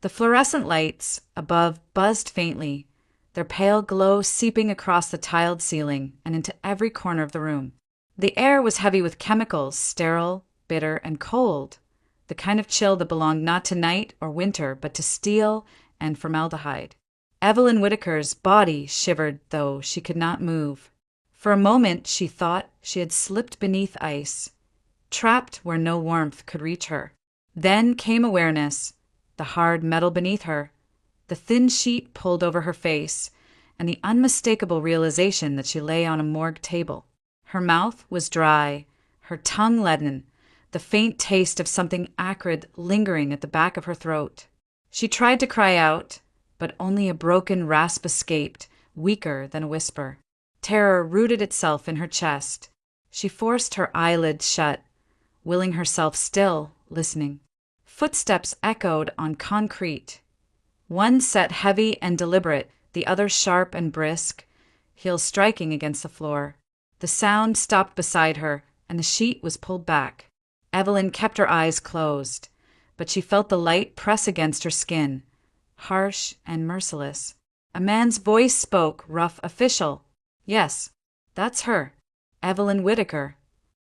The fluorescent lights above buzzed faintly, their pale glow seeping across the tiled ceiling and into every corner of the room. The air was heavy with chemicals, sterile, bitter, and cold, the kind of chill that belonged not to night or winter, but to steel and formaldehyde. Evelyn Whitaker's body shivered, though she could not move. For a moment she thought she had slipped beneath ice, trapped where no warmth could reach her. Then came awareness, the hard metal beneath her, the thin sheet pulled over her face, and the unmistakable realization that she lay on a morgue table. Her mouth was dry, her tongue leaden, the faint taste of something acrid lingering at the back of her throat. She tried to cry out, but only a broken rasp escaped, weaker than a whisper. Terror rooted itself in her chest. She forced her eyelids shut, willing herself still, listening. Footsteps echoed on concrete. One set heavy and deliberate, the other sharp and brisk, heels striking against the floor. The sound stopped beside her, and the sheet was pulled back. Evelyn kept her eyes closed, but she felt the light press against her skin, harsh and merciless. A man's voice spoke, rough, official. Yes, that's her, Evelyn Whitaker.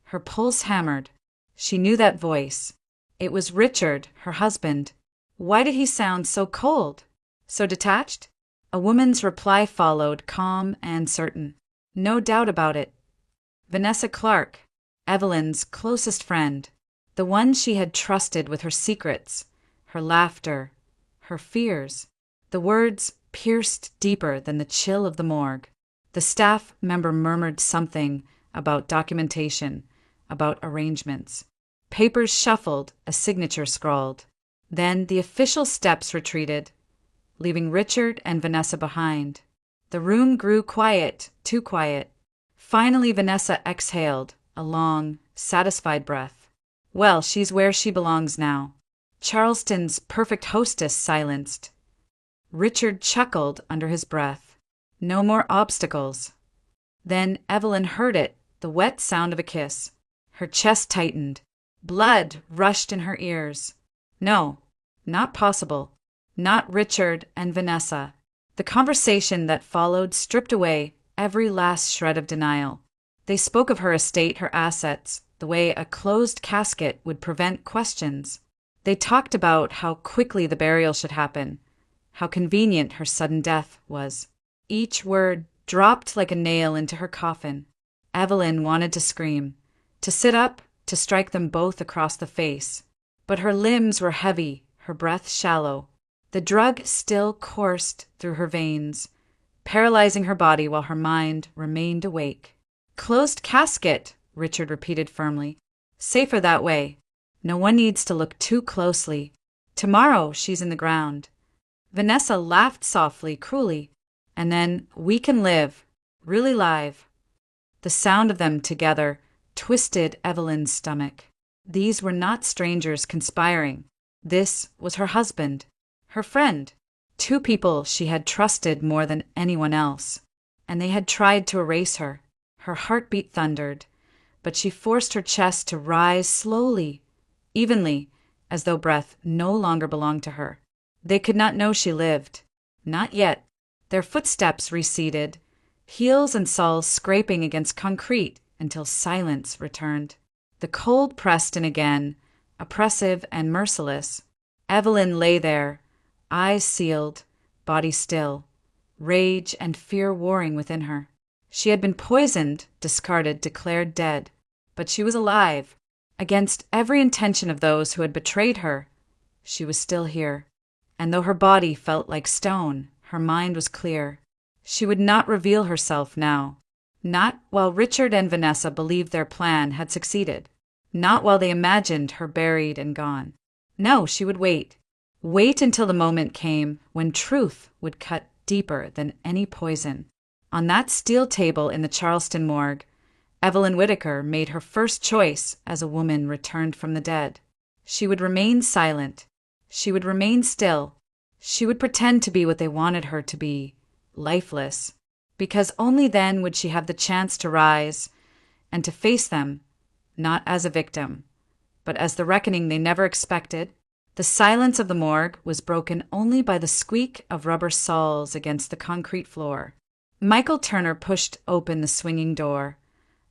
Her pulse hammered. She knew that voice. It was Richard, her husband. Why did he sound so cold, so detached? A woman's reply followed, calm and certain. No doubt about it. Vanessa Clark, Evelyn's closest friend, the one she had trusted with her secrets, her laughter, her fears. The words pierced deeper than the chill of the morgue. The staff member murmured something about documentation, about arrangements. Papers shuffled, a signature scrawled. Then the official steps retreated, leaving Richard and Vanessa behind. The room grew quiet, too quiet. Finally, Vanessa exhaled, a long, satisfied breath. Well, she's where she belongs now. Charleston's perfect hostess silenced. Richard chuckled under his breath. No more obstacles. Then Evelyn heard it, the wet sound of a kiss. Her chest tightened. Blood rushed in her ears. No, not possible. Not Richard and Vanessa. The conversation that followed stripped away every last shred of denial. They spoke of her estate, her assets, the way a closed casket would prevent questions. They talked about how quickly the burial should happen, how convenient her sudden death was. Each word dropped like a nail into her coffin. Evelyn wanted to scream, to sit up, to strike them both across the face. But her limbs were heavy, her breath shallow. The drug still coursed through her veins, paralyzing her body while her mind remained awake. Closed casket, Richard repeated firmly. Safer that way. No one needs to look too closely. Tomorrow she's in the ground. Vanessa laughed softly, cruelly, and then, we can live, really live. The sound of them together twisted Evelyn's stomach. These were not strangers conspiring. This was her husband, her friend, two people she had trusted more than anyone else. And they had tried to erase her. Her heartbeat thundered, but she forced her chest to rise slowly, evenly, as though breath no longer belonged to her. They could not know she lived. Not yet. Their footsteps receded, heels and soles scraping against concrete until silence returned. The cold pressed in again, oppressive and merciless. Evelyn lay there, eyes sealed, body still, rage and fear warring within her. She had been poisoned, discarded, declared dead. But she was alive. Against every intention of those who had betrayed her, she was still here. And though her body felt like stone, her mind was clear. She would not reveal herself now. Not while Richard and Vanessa believed their plan had succeeded. Not while they imagined her buried and gone. No, she would wait. Wait until the moment came when truth would cut deeper than any poison. On that steel table in the Charleston morgue, Evelyn Whitaker made her first choice as a woman returned from the dead. She would remain silent. She would remain still. She would pretend to be what they wanted her to be, lifeless, because only then would she have the chance to rise and to face them, not as a victim, but as the reckoning they never expected, The silence of the morgue was broken only by the squeak of rubber soles against the concrete floor. Michael Turner pushed open the swinging door,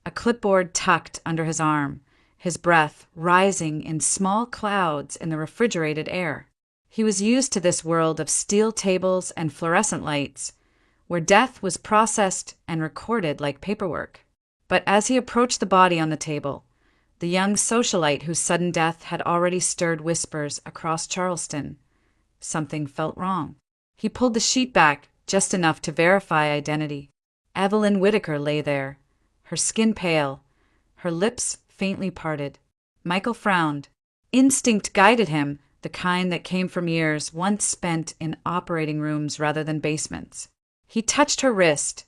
a clipboard tucked under his arm, his breath rising in small clouds in the refrigerated air. He was used to this world of steel tables and fluorescent lights, where death was processed and recorded like paperwork. But as he approached the body on the table, the young socialite whose sudden death had already stirred whispers across Charleston, something felt wrong. He pulled the sheet back just enough to verify identity. Evelyn Whitaker lay there, her skin pale, her lips faintly parted. Michael frowned. Instinct guided him, the kind that came from years once spent in operating rooms rather than basements. He touched her wrist,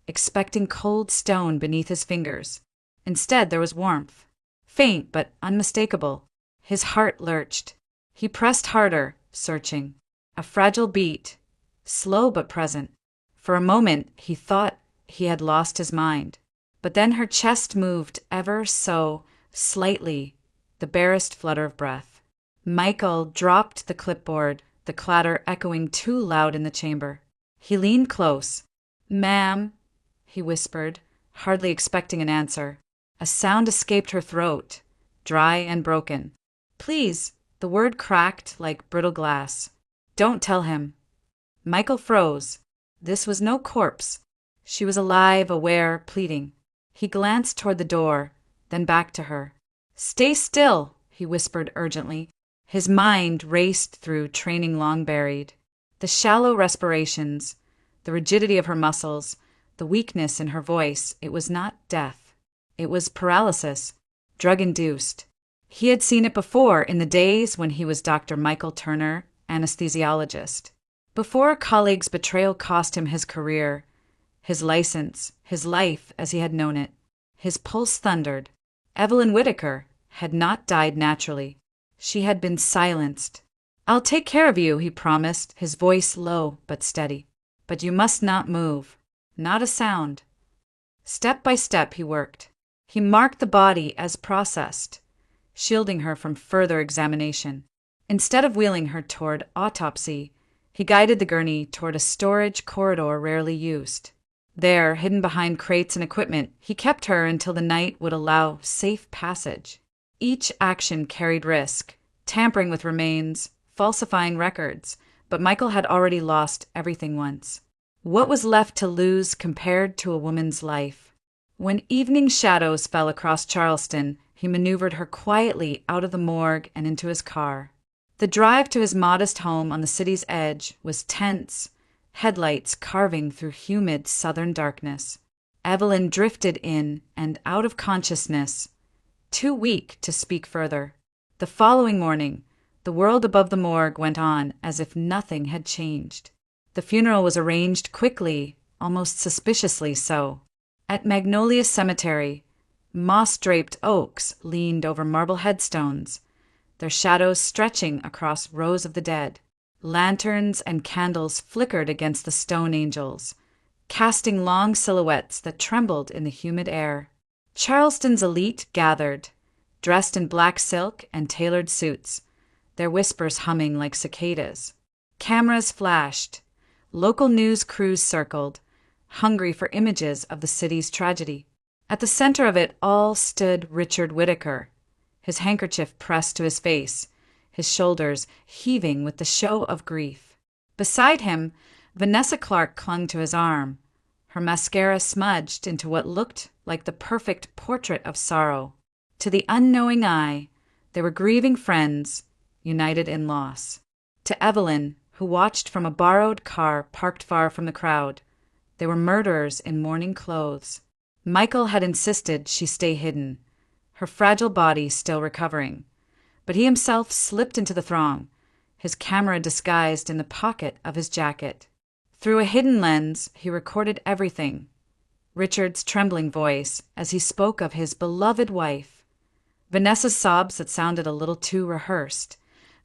expecting cold stone beneath his fingers. Instead, there was warmth, faint but unmistakable. His heart lurched. He pressed harder, searching. A fragile beat, slow but present. For a moment, he thought he had lost his mind. But then her chest moved ever so slightly, the barest flutter of breath. Michael dropped the clipboard, the clatter echoing too loud in the chamber. He leaned close. "Ma'am," he whispered, hardly expecting an answer. A sound escaped her throat, dry and broken. "Please," the word cracked like brittle glass. "Don't tell him." Michael froze. This was no corpse. She was alive, aware, pleading. He glanced toward the door, then back to her. "Stay still," he whispered urgently. His mind raced through training long buried. The shallow respirations, the rigidity of her muscles, the weakness in her voice. It was not death. It was paralysis, drug-induced. He had seen it before in the days when he was Dr. Michael Turner, anesthesiologist. Before a colleague's betrayal cost him his career, his license, his life as he had known it. His pulse thundered. Evelyn Whitaker had not died naturally. She had been silenced. "I'll take care of you," he promised, his voice low but steady. "But you must not move. Not a sound." Step by step he worked. He marked the body as processed, shielding her from further examination. Instead of wheeling her toward autopsy, he guided the gurney toward a storage corridor rarely used. There, hidden behind crates and equipment, he kept her until the night would allow safe passage. Each action carried risk, tampering with remains, falsifying records, but Michael had already lost everything once. What was left to lose compared to a woman's life? When evening shadows fell across Charleston, he maneuvered her quietly out of the morgue and into his car. The drive to his modest home on the city's edge was tense, headlights carving through humid southern darkness. Evelyn drifted in and out of consciousness, too weak to speak further. The following morning, the world above the morgue went on as if nothing had changed. The funeral was arranged quickly, almost suspiciously so. At Magnolia Cemetery, moss-draped oaks leaned over marble headstones, their shadows stretching across rows of the dead. Lanterns and candles flickered against the stone angels, casting long silhouettes that trembled in the humid air. Charleston's elite gathered, dressed in black silk and tailored suits, their whispers humming like cicadas. Cameras flashed. Local news crews circled, hungry for images of the city's tragedy. At the center of it all stood Richard Whitaker, his handkerchief pressed to his face, his shoulders heaving with the show of grief. Beside him, Vanessa Clark clung to his arm, her mascara smudged into what looked like the perfect portrait of sorrow. To the unknowing eye, they were grieving friends, united in loss. To Evelyn, who watched from a borrowed car parked far from the crowd, they were murderers in mourning clothes. Michael had insisted she stay hidden, her fragile body still recovering. But he himself slipped into the throng, his camera disguised in the pocket of his jacket. Through a hidden lens, he recorded everything. Richard's trembling voice as he spoke of his beloved wife. Vanessa's sobs that sounded a little too rehearsed.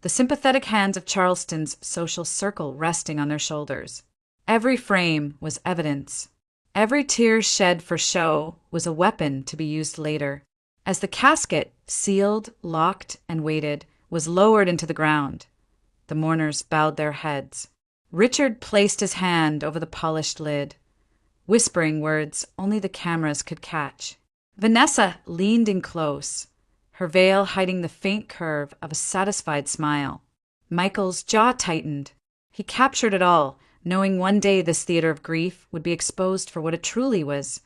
The sympathetic hands of Charleston's social circle resting on their shoulders. Every frame was evidence. Every tear shed for show was a weapon to be used later. As the casket, sealed, locked, and weighted, was lowered into the ground. The mourners bowed their heads. Richard placed his hand over the polished lid, whispering words only the cameras could catch. Vanessa leaned in close, her veil hiding the faint curve of a satisfied smile. Michael's jaw tightened. He captured it all, knowing one day this theater of grief would be exposed for what it truly was,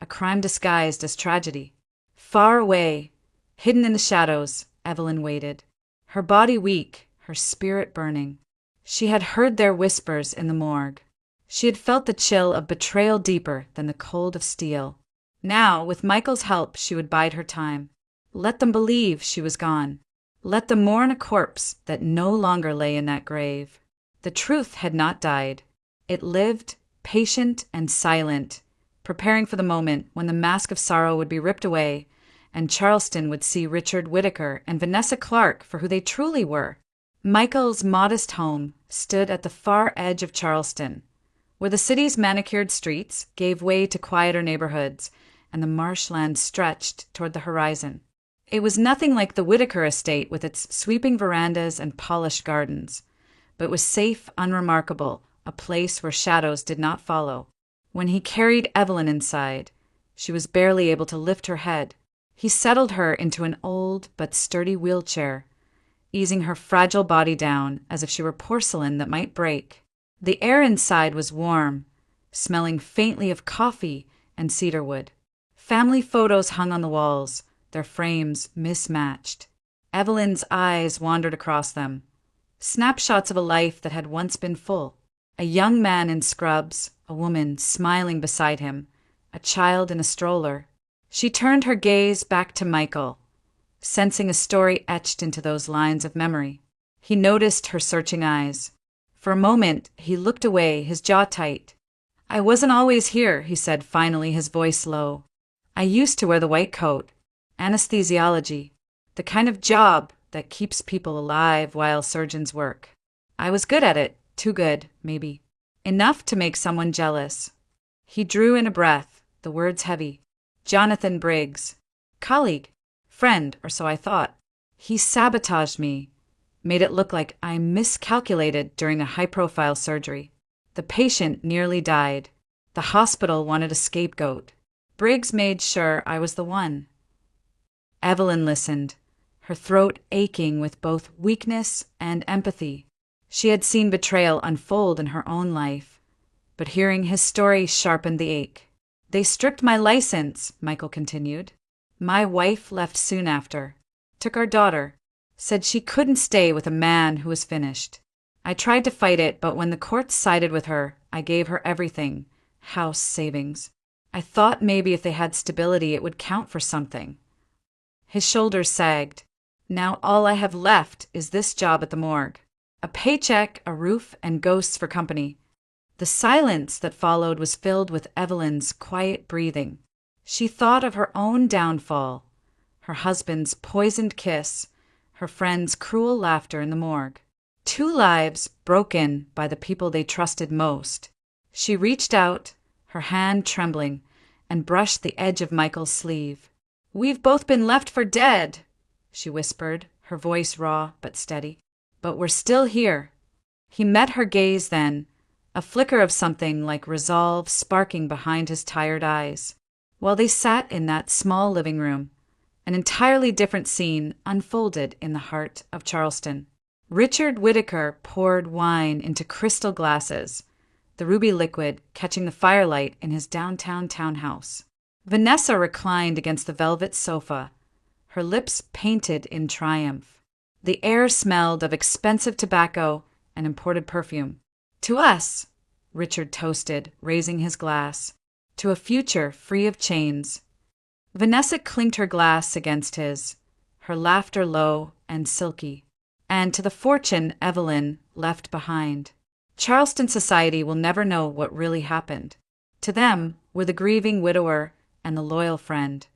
a crime disguised as tragedy. Far away, hidden in the shadows, Evelyn waited, her body weak, her spirit burning. She had heard their whispers in the morgue. She had felt the chill of betrayal deeper than the cold of steel. Now, with Michael's help, she would bide her time. Let them believe she was gone. Let them mourn a corpse that no longer lay in that grave. The truth had not died. It lived, patient and silent, preparing for the moment when the mask of sorrow would be ripped away and Charleston would see Richard Whittaker and Vanessa Clark for who they truly were. Michael's modest home stood at the far edge of Charleston, where the city's manicured streets gave way to quieter neighborhoods and the marshland stretched toward the horizon. It was nothing like the Whittaker estate with its sweeping verandas and polished gardens, but was safe, unremarkable, a place where shadows did not follow. When he carried Evelyn inside, she was barely able to lift her head. He settled her into an old but sturdy wheelchair, easing her fragile body down as if she were porcelain that might break. The air inside was warm, smelling faintly of coffee and cedarwood. Family photos hung on the walls, their frames mismatched. Evelyn's eyes wandered across them, snapshots of a life that had once been full. A young man in scrubs, a woman smiling beside him, a child in a stroller. She turned her gaze back to Michael, sensing a story etched into those lines of memory. He noticed her searching eyes. For a moment, he looked away, his jaw tight. "I wasn't always here," he said finally, his voice low. "I used to wear the white coat. Anesthesiology. The kind of job that keeps people alive while surgeons work. I was good at it. Too good, maybe. Enough to make someone jealous." He drew in a breath, the words heavy. "Jonathan Briggs. Colleague. Friend, or so I thought. He sabotaged me. Made it look like I miscalculated during a high-profile surgery. The patient nearly died. The hospital wanted a scapegoat. Briggs made sure I was the one." Evelyn listened, her throat aching with both weakness and empathy. She had seen betrayal unfold in her own life, but hearing his story sharpened the ache. "They stripped my license," Michael continued. "My wife left soon after. Took our daughter. Said she couldn't stay with a man who was finished. I tried to fight it, but when the courts sided with her, I gave her everything. House, savings. I thought maybe if they had stability it would count for something." His shoulders sagged. "Now all I have left is this job at the morgue. A paycheck, a roof, and ghosts for company." The silence that followed was filled with Evelyn's quiet breathing. She thought of her own downfall, her husband's poisoned kiss, her friend's cruel laughter in the morgue. 2 lives broken by the people they trusted most. She reached out, her hand trembling, and brushed the edge of Michael's sleeve. "We've both been left for dead," she whispered, her voice raw but steady. "But we're still here." He met her gaze then, a flicker of something like resolve sparking behind his tired eyes. While they sat in that small living room, an entirely different scene unfolded in the heart of Charleston. Richard Whittaker poured wine into crystal glasses, the ruby liquid catching the firelight in his downtown townhouse. Vanessa reclined against the velvet sofa, her lips painted in triumph. The air smelled of expensive tobacco and imported perfume. "To us," Richard toasted, raising his glass, "to a future free of chains." Vanessa clinked her glass against his, her laughter low and silky. "And to the fortune Evelyn left behind. Charleston society will never know what really happened. To them were the grieving widower and the loyal friend."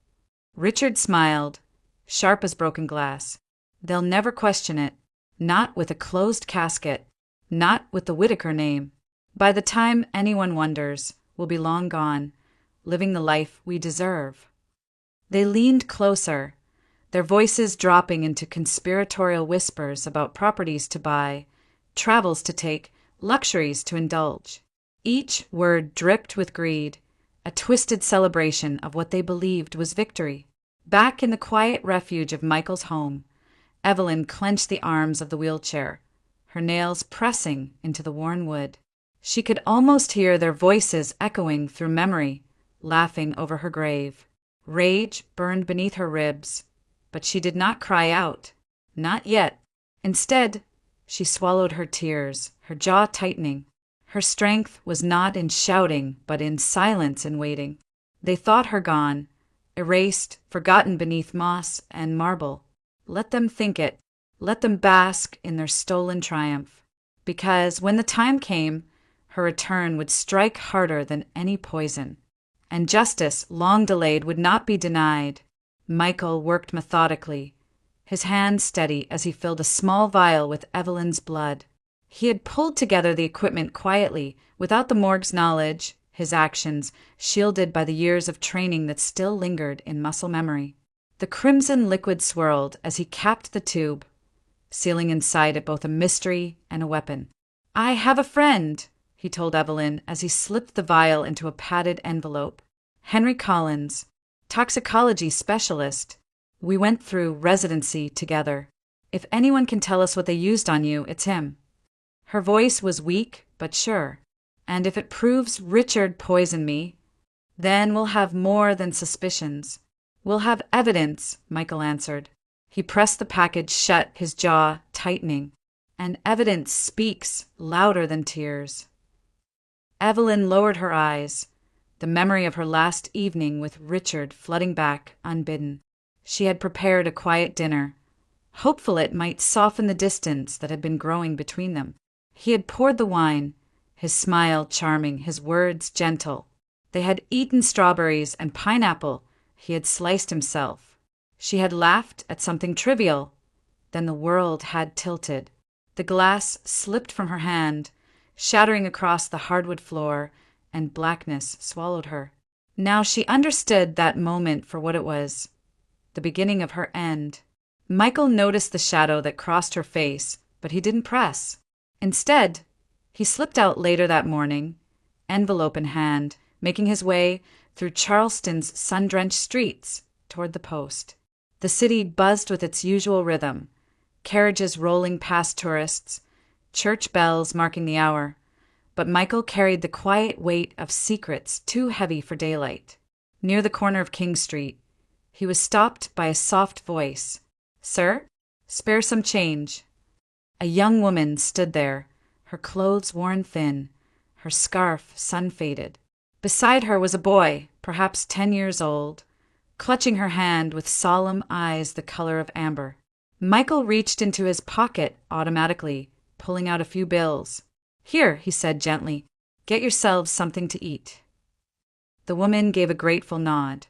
Richard smiled, sharp as broken glass. "They'll never question it. Not with a closed casket. Not with the Whittaker name. By the time anyone wonders, we'll be long gone, living the life we deserve." They leaned closer, their voices dropping into conspiratorial whispers about properties to buy, travels to take, luxuries to indulge. Each word dripped with greed, a twisted celebration of what they believed was victory. Back in the quiet refuge of Michael's home, Evelyn clenched the arms of the wheelchair, her nails pressing into the worn wood. She could almost hear their voices echoing through memory, laughing over her grave. Rage burned beneath her ribs, but she did not cry out. Not yet. Instead, she swallowed her tears, her jaw tightening. Her strength was not in shouting, but in silence and waiting. They thought her gone, erased, forgotten beneath moss and marble. Let them think it. Let them bask in their stolen triumph. Because when the time came, her return would strike harder than any poison. And justice, long delayed, would not be denied. Michael worked methodically, his hand steady as he filled a small vial with Evelyn's blood. He had pulled together the equipment quietly, without the morgue's knowledge, his actions shielded by the years of training that still lingered in muscle memory. The crimson liquid swirled as he capped the tube, sealing inside it both a mystery and a weapon. "I have a friend," he told Evelyn as he slipped the vial into a padded envelope. "Henry Collins, toxicology specialist. We went through residency together. If anyone can tell us what they used on you, it's him." Her voice was weak but sure. "And if it proves Richard poisoned me, then we'll have more than suspicions. We'll have evidence," Michael answered. He pressed the package shut, his jaw tightening. "And evidence speaks louder than tears." Evelyn lowered her eyes, the memory of her last evening with Richard flooding back unbidden. She had prepared a quiet dinner, hopeful it might soften the distance that had been growing between them. He had poured the wine, his smile charming, his words gentle. They had eaten strawberries and pineapple he had sliced himself. She had laughed at something trivial. Then the world had tilted. The glass slipped from her hand, shattering across the hardwood floor, and blackness swallowed her. Now she understood that moment for what it was, the beginning of her end. Michael noticed the shadow that crossed her face, but he didn't press. Instead, he slipped out later that morning, envelope in hand, making his way through Charleston's sun-drenched streets toward the post. The city buzzed with its usual rhythm, carriages rolling past tourists, church bells marking the hour. But Michael carried the quiet weight of secrets too heavy for daylight. Near the corner of King Street, he was stopped by a soft voice. "Sir, spare some change." A young woman stood there, her clothes worn thin, her scarf sun-faded. Beside her was a boy, perhaps 10 years old, clutching her hand with solemn eyes the color of amber. Michael reached into his pocket automatically, pulling out a few bills. "Here," he said gently, "get yourselves something to eat." The woman gave a grateful nod,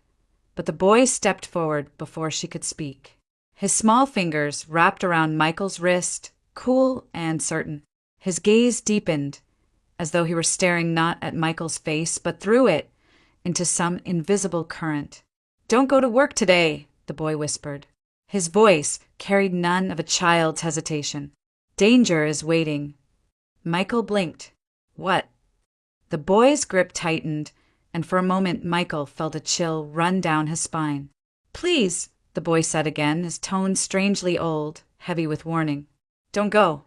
but the boy stepped forward before she could speak. His small fingers wrapped around Michael's wrist, cool and certain. His gaze deepened, as though he were staring not at Michael's face, but through it, into some invisible current. "Don't go to work today," the boy whispered. His voice carried none of a child's hesitation. "Danger is waiting." Michael blinked. "What?" The boy's grip tightened, and for a moment Michael felt a chill run down his spine. "Please," the boy said again, his tone strangely old, heavy with warning. "Don't go."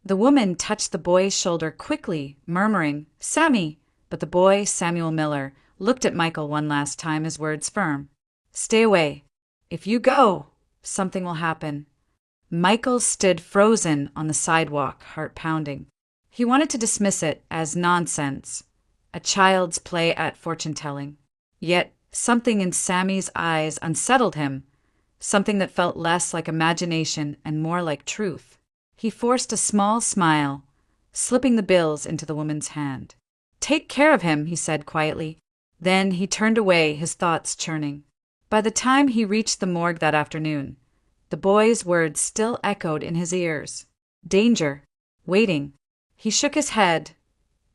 The woman touched the boy's shoulder quickly, murmuring, "Sammy," but the boy, Samuel Miller, looked at Michael one last time, his words firm. "Stay away. If you go, something will happen." Michael stood frozen on the sidewalk, heart pounding. He wanted to dismiss it as nonsense, a child's play at fortune-telling. Yet something in Sammy's eyes unsettled him, something that felt less like imagination and more like truth. He forced a small smile, slipping the bills into the woman's hand. "Take care of him," he said quietly. Then he turned away, his thoughts churning. By the time he reached the morgue that afternoon, the boy's words still echoed in his ears. Danger. Waiting. He shook his head,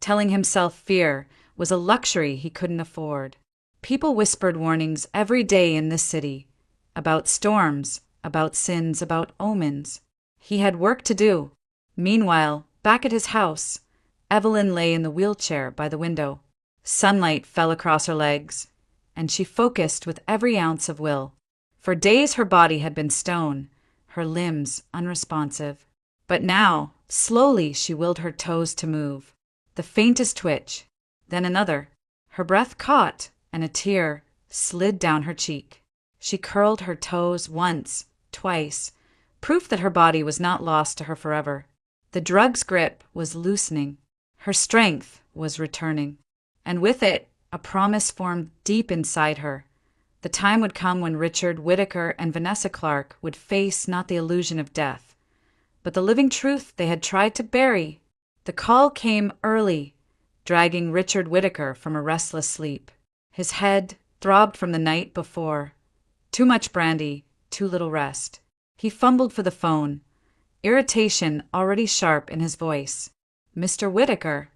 telling himself fear was a luxury he couldn't afford. People whispered warnings every day in this city, about storms, about sins, about omens. He had work to do. Meanwhile, back at his house, Evelyn lay in the wheelchair by the window. Sunlight fell across her legs, and she focused with every ounce of will. For days her body had been stone, her limbs unresponsive. But now, slowly she willed her toes to move. The faintest twitch, then another. Her breath caught, and a tear slid down her cheek. She curled her toes once, twice, proof that her body was not lost to her forever. The drug's grip was loosening. Her strength was returning. And with it, a promise formed deep inside her. The time would come when Richard Whittaker and Vanessa Clark would face not the illusion of death, but the living truth they had tried to bury. The call came early, dragging Richard Whittaker from a restless sleep. His head throbbed from the night before. Too much brandy, too little rest. He fumbled for the phone, irritation already sharp in his voice. Mr. Whittaker.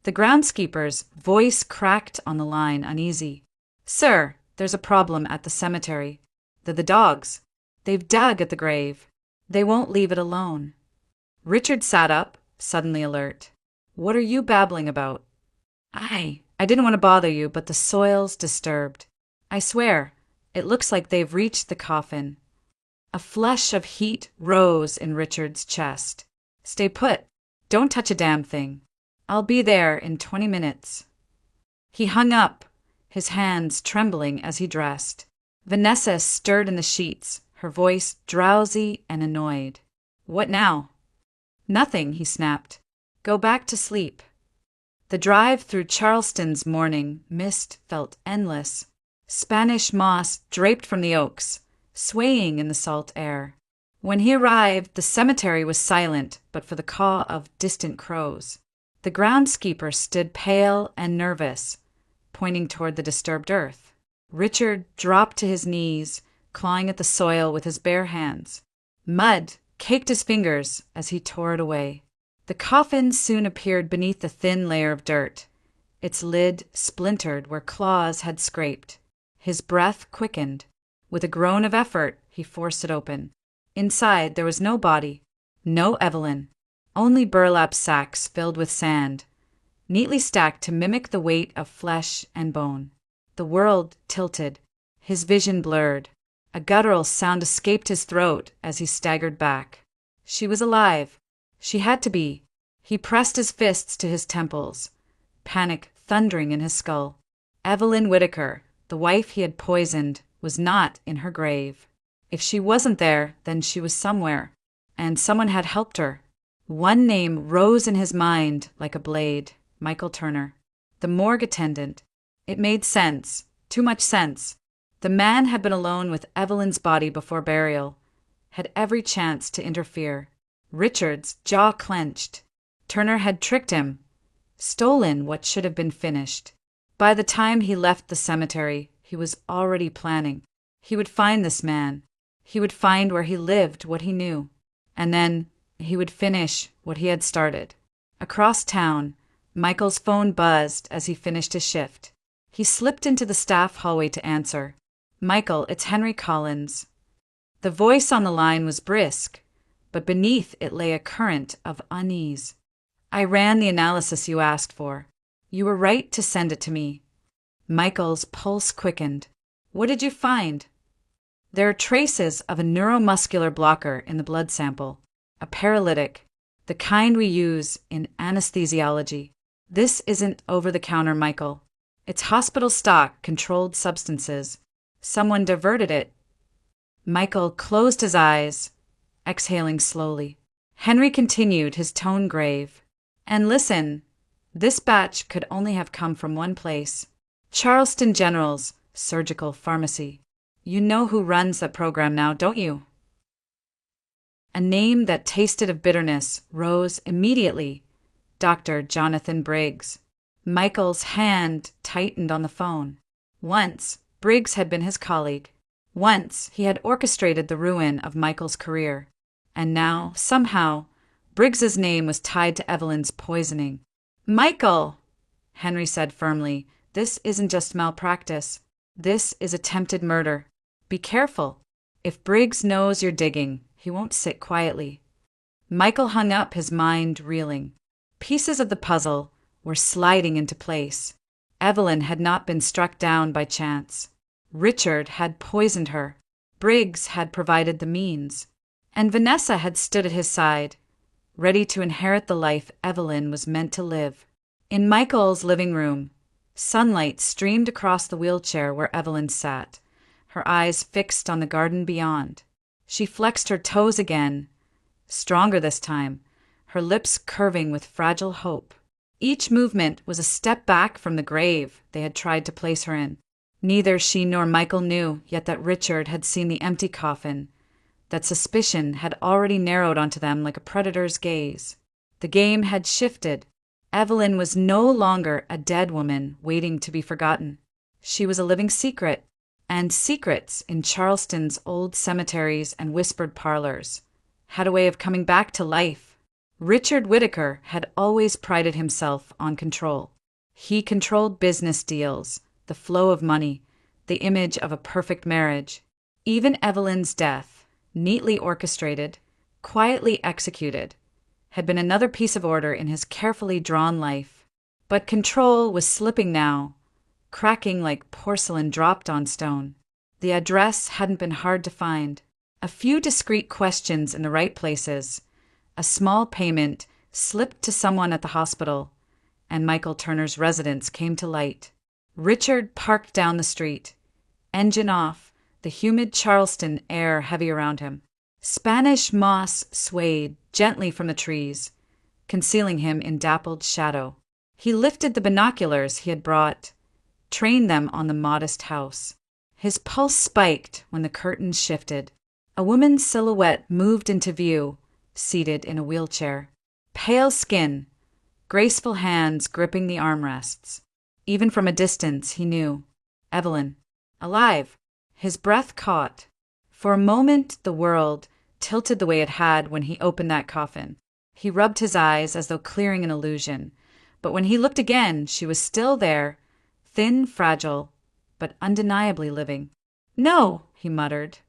The groundskeeper's voice cracked on the line, uneasy. Sir, there's a problem at the cemetery. The dogs. They've dug at the grave. They won't leave it alone. Richard sat up, suddenly alert. What are you babbling about? I didn't want to bother you, but the soil's disturbed. I swear, it looks like they've reached the coffin. A flush of heat rose in Richard's chest. Stay put. Don't touch a damn thing. I'll be there in 20 minutes. He hung up, his hands trembling as he dressed. Vanessa stirred in the sheets, her voice drowsy and annoyed. What now? Nothing, he snapped. Go back to sleep. The drive through Charleston's morning mist felt endless. Spanish moss draped from the oaks, swaying in the salt air. When he arrived, the cemetery was silent but for the caw of distant crows. The groundskeeper stood pale and nervous, pointing toward the disturbed earth. Richard dropped to his knees, clawing at the soil with his bare hands. Mud caked his fingers as he tore it away. The coffin soon appeared beneath the thin layer of dirt. Its lid splintered where claws had scraped. His breath quickened. With a groan of effort, he forced it open. Inside, there was no body, no Evelyn, only burlap sacks filled with sand, neatly stacked to mimic the weight of flesh and bone. The world tilted, his vision blurred. A guttural sound escaped his throat as he staggered back. She was alive. She had to be. He pressed his fists to his temples, panic thundering in his skull. Evelyn Whittaker, the wife he had poisoned, was not in her grave. If she wasn't there, then she was somewhere, and someone had helped her. One name rose in his mind like a blade. Michael Turner. The morgue attendant. It made sense. Too much sense. The man had been alone with Evelyn's body before burial, had every chance to interfere. Richard's jaw clenched. Turner had tricked him, stolen what should have been finished. By the time he left the cemetery, he was already planning. He would find this man. He would find where he lived what he knew. And then he would finish what he had started. Across town, Michael's phone buzzed as he finished his shift. He slipped into the staff hallway to answer. Michael, it's Henry Collins. The voice on the line was brisk, but beneath it lay a current of unease. I ran the analysis you asked for. You were right to send it to me. Michael's pulse quickened. What did you find? There are traces of a neuromuscular blocker in the blood sample, a paralytic, the kind we use in anesthesiology. This isn't over-the-counter, Michael. It's hospital stock, controlled substances. Someone diverted it. Michael closed his eyes, exhaling slowly. Henry continued, his tone grave. And listen, this batch could only have come from one place. Charleston General's surgical pharmacy. You know who runs that program now, don't you? A name that tasted of bitterness rose immediately. Dr. Jonathan Briggs. Michael's hand tightened on the phone. Once, Briggs had been his colleague. Once, he had orchestrated the ruin of Michael's career. And now, somehow, Briggs's name was tied to Evelyn's poisoning. Michael, Henry said firmly, this isn't just malpractice. This is attempted murder. Be careful. If Briggs knows you're digging, he won't sit quietly. Michael hung up, his mind reeling. Pieces of the puzzle were sliding into place. Evelyn had not been struck down by chance. Richard had poisoned her. Briggs had provided the means. And Vanessa had stood at his side, ready to inherit the life Evelyn was meant to live. In Michael's living room, sunlight streamed across the wheelchair where Evelyn sat, her eyes fixed on the garden beyond. She flexed her toes again, stronger this time, her lips curving with fragile hope. Each movement was a step back from the grave they had tried to place her in. Neither she nor Michael knew yet that Richard had seen the empty coffin, that suspicion had already narrowed onto them like a predator's gaze. The game had shifted. Evelyn was no longer a dead woman waiting to be forgotten. She was a living secret, and secrets in Charleston's old cemeteries and whispered parlors had a way of coming back to life. Richard Whittaker had always prided himself on control. He controlled business deals, the flow of money, the image of a perfect marriage. Even Evelyn's death, neatly orchestrated, quietly executed, had been another piece of order in his carefully drawn life. But control was slipping now, cracking like porcelain dropped on stone. The address hadn't been hard to find. A few discreet questions in the right places, a small payment slipped to someone at the hospital, and Michael Turner's residence came to light. Richard parked down the street, engine off, the humid Charleston air heavy around him. Spanish moss swayed gently from the trees, concealing him in dappled shadow. He lifted the binoculars he had brought, trained them on the modest house. His pulse spiked when the curtains shifted. A woman's silhouette moved into view, seated in a wheelchair. Pale skin, graceful hands gripping the armrests. Even from a distance, he knew. Evelyn. Alive. His breath caught. For a moment, the world tilted the way it had when he opened that coffin. He rubbed his eyes as though clearing an illusion. But when he looked again, she was still there, thin, fragile, but undeniably living. No, he muttered,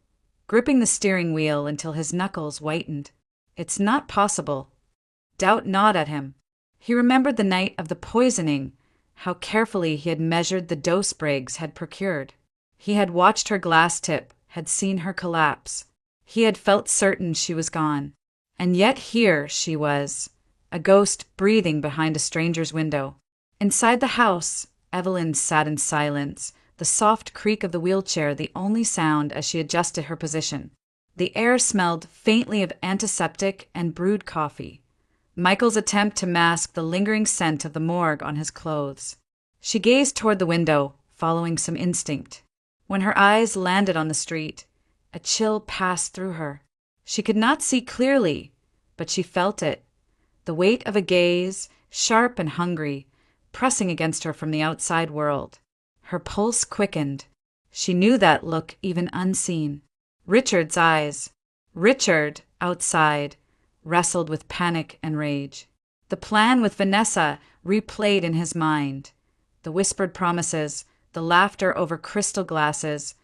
gripping the steering wheel until his knuckles whitened. It's not possible. Doubt gnawed at him. He remembered the night of the poisoning, how carefully he had measured the dose Briggs had procured. He had watched her glass tip, had seen her collapse. He had felt certain she was gone. And yet here she was, a ghost breathing behind a stranger's window. Inside the house, Evelyn sat in silence, the soft creak of the wheelchair the only sound as she adjusted her position. The air smelled faintly of antiseptic and brewed coffee. Michael's attempt to mask the lingering scent of the morgue on his clothes. She gazed toward the window, following some instinct. When her eyes landed on the street, a chill passed through her. She could not see clearly, but she felt it. The weight of a gaze, sharp and hungry, pressing against her from the outside world. Her pulse quickened. She knew that look even unseen. Richard's eyes. Richard, outside, wrestled with panic and rage. The plan with Vanessa replayed in his mind. The whispered promises, the laughter over crystal glasses,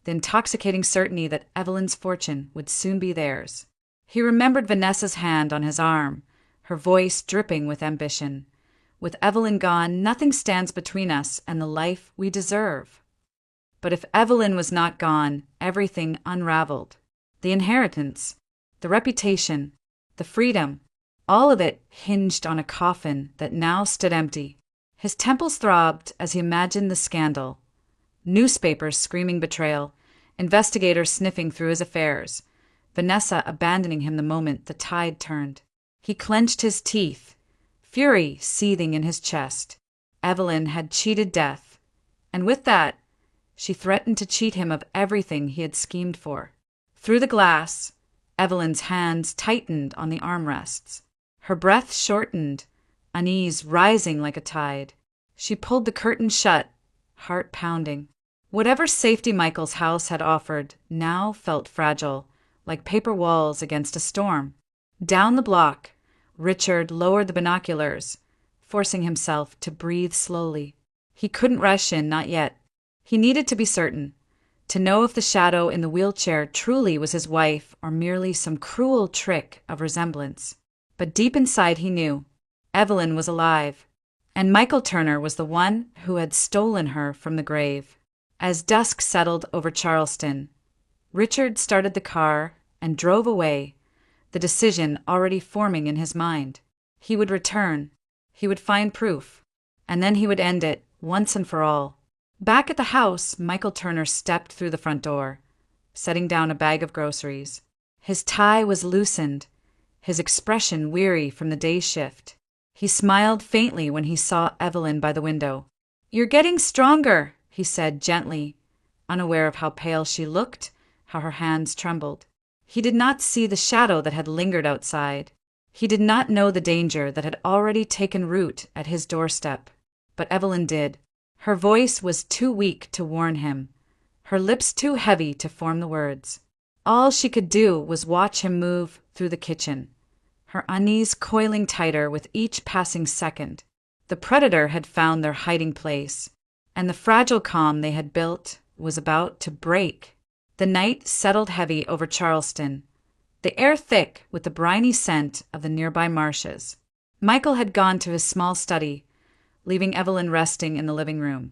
the intoxicating certainty that Evelyn's fortune would soon be theirs. He remembered Vanessa's hand on his arm, her voice dripping with ambition. With Evelyn gone, nothing stands between us and the life we deserve. But if Evelyn was not gone, everything unraveled. The inheritance, the reputation, the freedom, all of it hinged on a coffin that now stood empty. His temples throbbed as he imagined the scandal. Newspapers screaming betrayal, investigators sniffing through his affairs, Vanessa abandoning him the moment the tide turned. He clenched his teeth, fury seething in his chest. Evelyn had cheated death, and with that, she threatened to cheat him of everything he had schemed for. Through the glass, Evelyn's hands tightened on the armrests. Her breath shortened, unease rising like a tide. She pulled the curtain shut, heart pounding. Whatever safety Michael's house had offered now felt fragile, like paper walls against a storm. Down the block, Richard lowered the binoculars, forcing himself to breathe slowly. He couldn't rush in, not yet. He needed to be certain. to know if the shadow in the wheelchair truly was his wife or merely some cruel trick of resemblance. But deep inside he knew Evelyn was alive, and Michael Turner was the one who had stolen her from the grave. As dusk settled over Charleston, Richard started the car and drove away, the decision already forming in his mind. He would return, he would find proof, and then he would end it once and for all. Back at the house, Michael Turner stepped through the front door, setting down a bag of groceries. His tie was loosened, his expression weary from the day's shift. He smiled faintly when he saw Evelyn by the window. "You're getting stronger," he said gently, unaware of how pale she looked, how her hands trembled. He did not see the shadow that had lingered outside. He did not know the danger that had already taken root at his doorstep. But Evelyn did. Her voice was too weak to warn him, her lips too heavy to form the words. All she could do was watch him move through the kitchen, her unease coiling tighter with each passing second. The predator had found their hiding place, and the fragile calm they had built was about to break. The night settled heavy over Charleston, the air thick with the briny scent of the nearby marshes. Michael had gone to his small study, leaving Evelyn resting in the living room,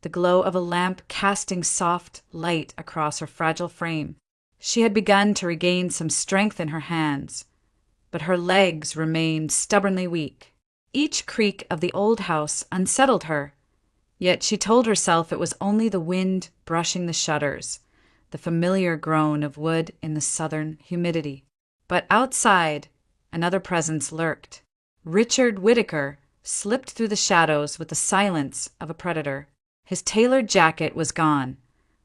the glow of a lamp casting soft light across her fragile frame. She had begun to regain some strength in her hands, but her legs remained stubbornly weak. Each creak of the old house unsettled her, yet she told herself it was only the wind brushing the shutters, the familiar groan of wood in the southern humidity. But outside, another presence lurked. Richard Whittaker slipped through the shadows with the silence of a predator. His tailored jacket was gone,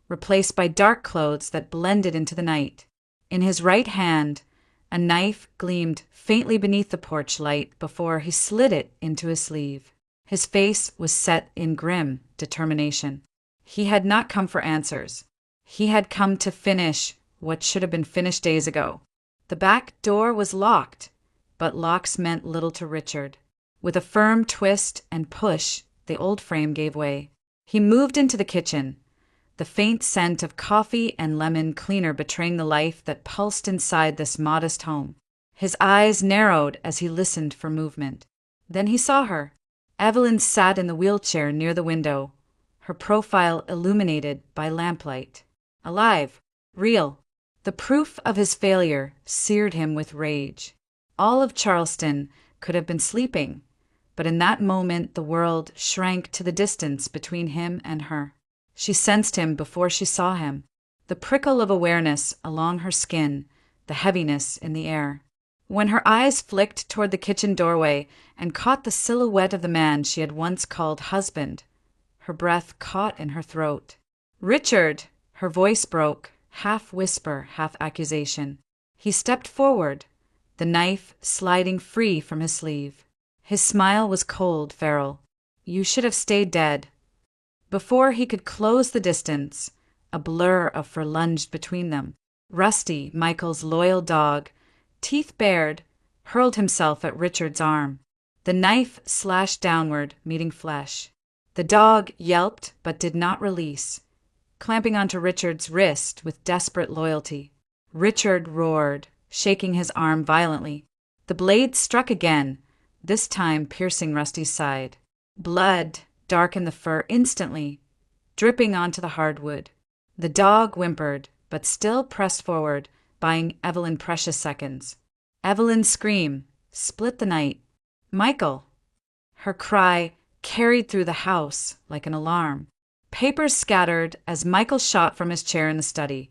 replaced by dark clothes that blended into the night. In his right hand, a knife gleamed faintly beneath the porch light before he slid it into his sleeve. His face was set in grim determination. He had not come for answers. He had come to finish what should have been finished days ago. The back door was locked, but locks meant little to Richard. With a firm twist and push, the old frame gave way. He moved into the kitchen, the faint scent of coffee and lemon cleaner betraying the life that pulsed inside this modest home. His eyes narrowed as he listened for movement. Then he saw her. Evelyn sat in the wheelchair near the window, her profile illuminated by lamplight. Alive, real. The proof of his failure seared him with rage. All of Charleston could have been sleeping, but in that moment the world shrank to the distance between him and her. She sensed him before she saw him, the prickle of awareness along her skin, the heaviness in the air. When her eyes flicked toward the kitchen doorway and caught the silhouette of the man she had once called husband, her breath caught in her throat. "Richard!" Her voice broke, half whisper, half accusation. He stepped forward, the knife sliding free from his sleeve. His smile was cold, feral. "You should have stayed dead." Before he could close the distance, a blur of fur lunged between them. Rusty, Michael's loyal dog, teeth bared, hurled himself at Richard's arm. The knife slashed downward, meeting flesh. The dog yelped but did not release, clamping onto Richard's wrist with desperate loyalty. Richard roared, shaking his arm violently. The blade struck again, this time piercing Rusty's side. Blood darkened the fur instantly, dripping onto the hardwood. The dog whimpered, but still pressed forward, buying Evelyn precious seconds. Evelyn's scream split the night. "Michael!" Her cry carried through the house like an alarm. Papers scattered as Michael shot from his chair in the study,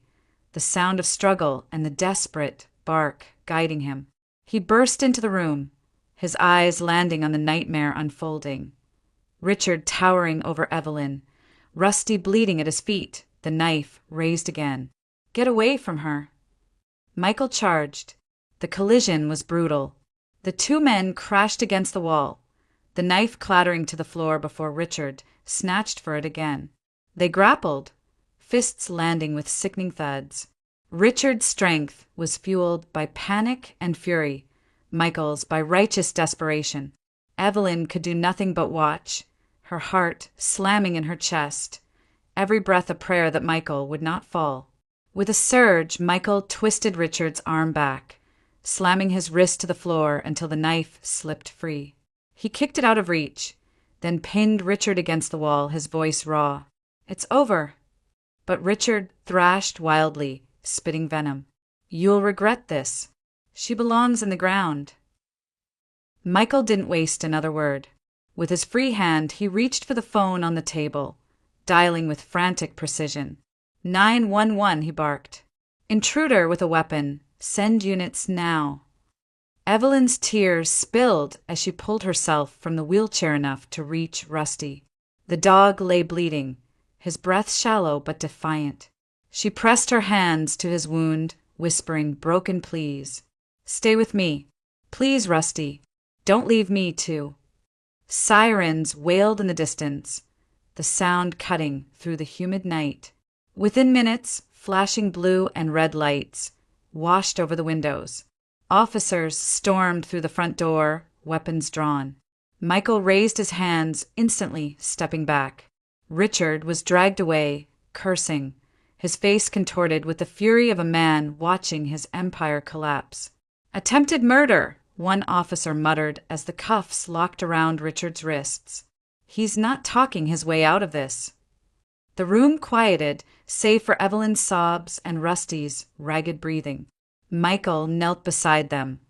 the sound of struggle and the desperate bark guiding him. He burst into the room, his eyes landing on the nightmare unfolding. Richard towering over Evelyn, Rusty bleeding at his feet, the knife raised again. "Get away from her!" Michael charged. The collision was brutal. The two men crashed against the wall, the knife clattering to the floor before Richard snatched for it again. They grappled, fists landing with sickening thuds. Richard's strength was fueled by panic and fury, Michael's by righteous desperation. Evelyn could do nothing but watch, her heart slamming in her chest, every breath a prayer that Michael would not fall. With a surge, Michael twisted Richard's arm back, slamming his wrist to the floor until the knife slipped free. He kicked it out of reach, then pinned Richard against the wall, his voice raw. "It's over." But Richard thrashed wildly, spitting venom. "You'll regret this. She belongs in the ground." Michael didn't waste another word. With his free hand, he reached for the phone on the table, dialing with frantic precision. 911, he barked. "Intruder with a weapon. Send units now." Evelyn's tears spilled as she pulled herself from the wheelchair enough to reach Rusty. The dog lay bleeding, his breath shallow but defiant. She pressed her hands to his wound, whispering broken pleas. "Stay with me. Please, Rusty. Don't leave me, too." Sirens wailed in the distance, the sound cutting through the humid night. Within minutes, flashing blue and red lights washed over the windows. Officers stormed through the front door, weapons drawn. Michael raised his hands, instantly stepping back. Richard was dragged away, cursing, his face contorted with the fury of a man watching his empire collapse. "Attempted murder," one officer muttered as the cuffs locked around Richard's wrists. "He's not talking his way out of this." The room quieted, save for Evelyn's sobs and Rusty's ragged breathing. Michael knelt beside them,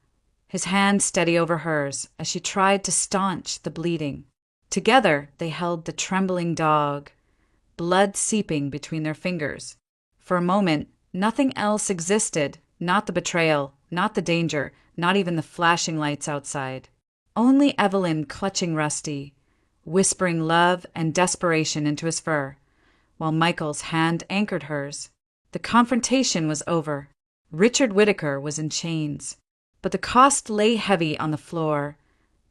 his hand steady over hers as she tried to staunch the bleeding. Together they held the trembling dog, blood seeping between their fingers. For a moment, nothing else existed, not the betrayal, not the danger, not even the flashing lights outside. Only Evelyn clutching Rusty, whispering love and desperation into his fur, while Michael's hand anchored hers. The confrontation was over. Richard Whittaker was in chains, but the cost lay heavy on the floor,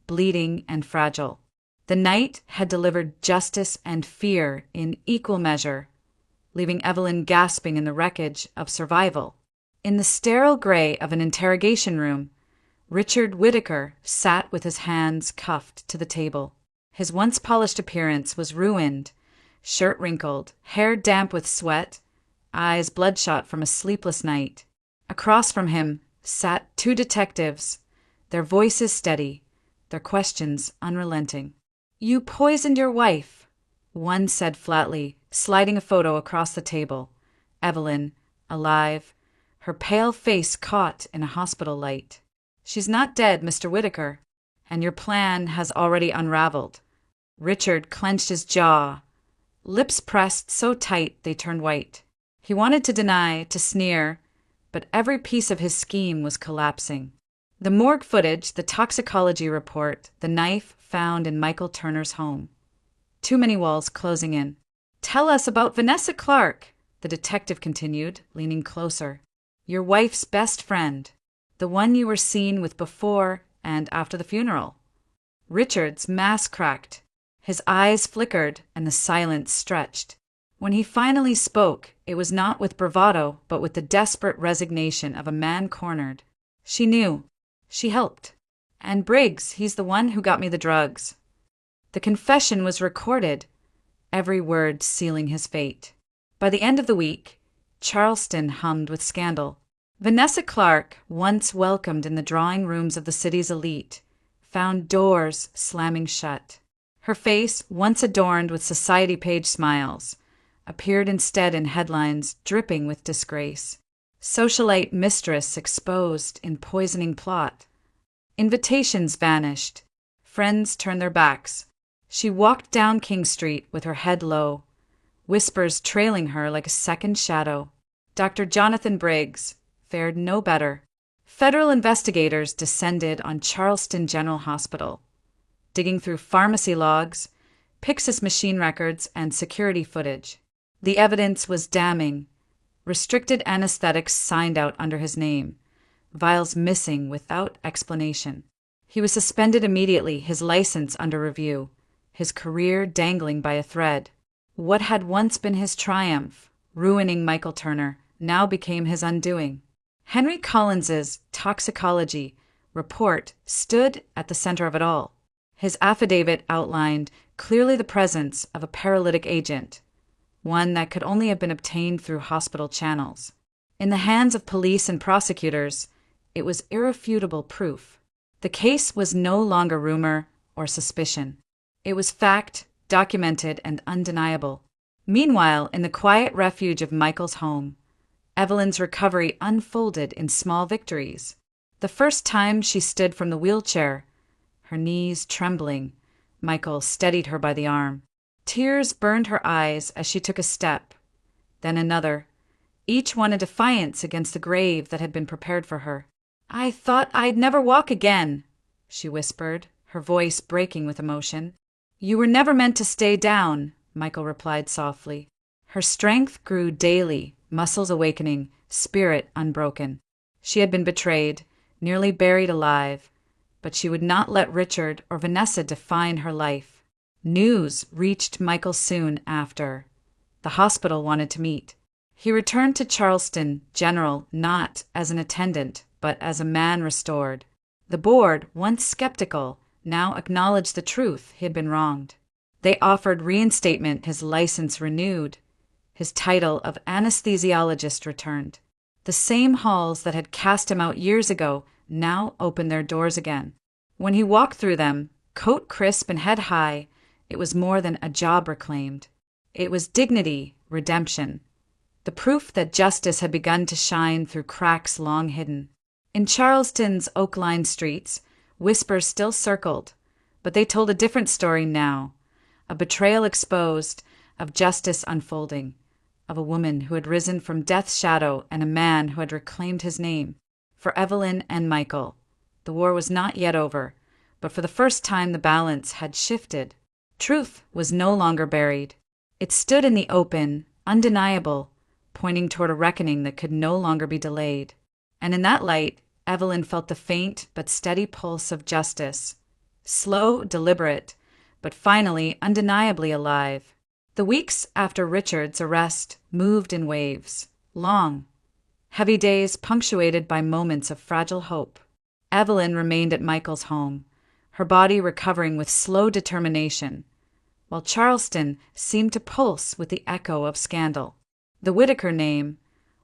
bleeding and fragile. The night had delivered justice and fear in equal measure, leaving Evelyn gasping in the wreckage of survival. In the sterile gray of an interrogation room, Richard Whittaker sat with his hands cuffed to the table. His once polished appearance was ruined, shirt wrinkled, hair damp with sweat, eyes bloodshot from a sleepless night. Across from him sat two detectives, their voices steady, their questions unrelenting. "You poisoned your wife," one said flatly, sliding a photo across the table. Evelyn, alive, her pale face caught in a hospital light. "She's not dead, Mr. Whittaker, and your plan has already unraveled." Richard clenched his jaw, lips pressed so tight they turned white. He wanted to deny, to sneer, but every piece of his scheme was collapsing. The morgue footage, the toxicology report, the knife found in Michael Turner's home. Too many walls closing in. "Tell us about Vanessa Clark," the detective continued, leaning closer. "Your wife's best friend, the one you were seen with before and after the funeral." Richard's mask cracked. His eyes flickered and the silence stretched. When he finally spoke, it was not with bravado, but with the desperate resignation of a man cornered. "She knew. She helped. And Briggs, he's the one who got me the drugs." The confession was recorded, every word sealing his fate. By the end of the week, Charleston hummed with scandal. Vanessa Clark, once welcomed in the drawing rooms of the city's elite, found doors slamming shut. Her face, once adorned with society page smiles, appeared instead in headlines dripping with disgrace. Socialite Mistress exposed in poisoning plot. Invitations vanished. Friends turned their backs. She walked down King Street with her head low, whispers trailing her like a second shadow. Dr. Jonathan Briggs fared no better. Federal investigators descended on Charleston General Hospital, digging through pharmacy logs, Pyxis machine records, and security footage. The evidence was damning. Restricted anesthetics signed out under his name, vials missing without explanation. He was suspended immediately, his license under review, his career dangling by a thread. What had once been his triumph, ruining Michael Turner, now became his undoing. Henry Collins's toxicology report stood at the center of it all. His affidavit outlined clearly the presence of a paralytic agent, one that could only have been obtained through hospital channels. In the hands of police and prosecutors, it was irrefutable proof. The case was no longer rumor or suspicion. It was fact, documented and undeniable. Meanwhile, in the quiet refuge of Michael's home, Evelyn's recovery unfolded in small victories. The first time she stood from the wheelchair, her knees trembling, Michael steadied her by the arm. Tears burned her eyes as she took a step, then another, each one a defiance against the grave that had been prepared for her. "I thought I'd never walk again," she whispered, her voice breaking with emotion. "You were never meant to stay down," Michael replied softly. Her strength grew daily, muscles awakening, spirit unbroken. She had been betrayed, nearly buried alive, but she would not let Richard or Vanessa define her life. News reached Michael soon after. The hospital wanted to meet. He returned to Charleston General not as an attendant, but as a man restored. The board, once skeptical, now acknowledged the truth: he had been wronged. They offered reinstatement, his license renewed. His title of anesthesiologist returned. The same halls that had cast him out years ago now opened their doors again. When he walked through them, coat crisp and head high, it was more than a job reclaimed. It was dignity, redemption, the proof that justice had begun to shine through cracks long hidden. In Charleston's oak-lined streets, whispers still circled, but they told a different story now. A betrayal exposed, of justice unfolding, of a woman who had risen from death's shadow and a man who had reclaimed his name. For Evelyn and Michael, the war was not yet over, but for the first time the balance had shifted. Truth was no longer buried. It stood in the open, undeniable, pointing toward a reckoning that could no longer be delayed. And in that light, Evelyn felt the faint but steady pulse of justice. Slow, deliberate, but finally undeniably alive. The weeks after Richard's arrest moved in waves, long, heavy days punctuated by moments of fragile hope. Evelyn remained at Michael's home, her body recovering with slow determination, while Charleston seemed to pulse with the echo of scandal. The Whitaker name,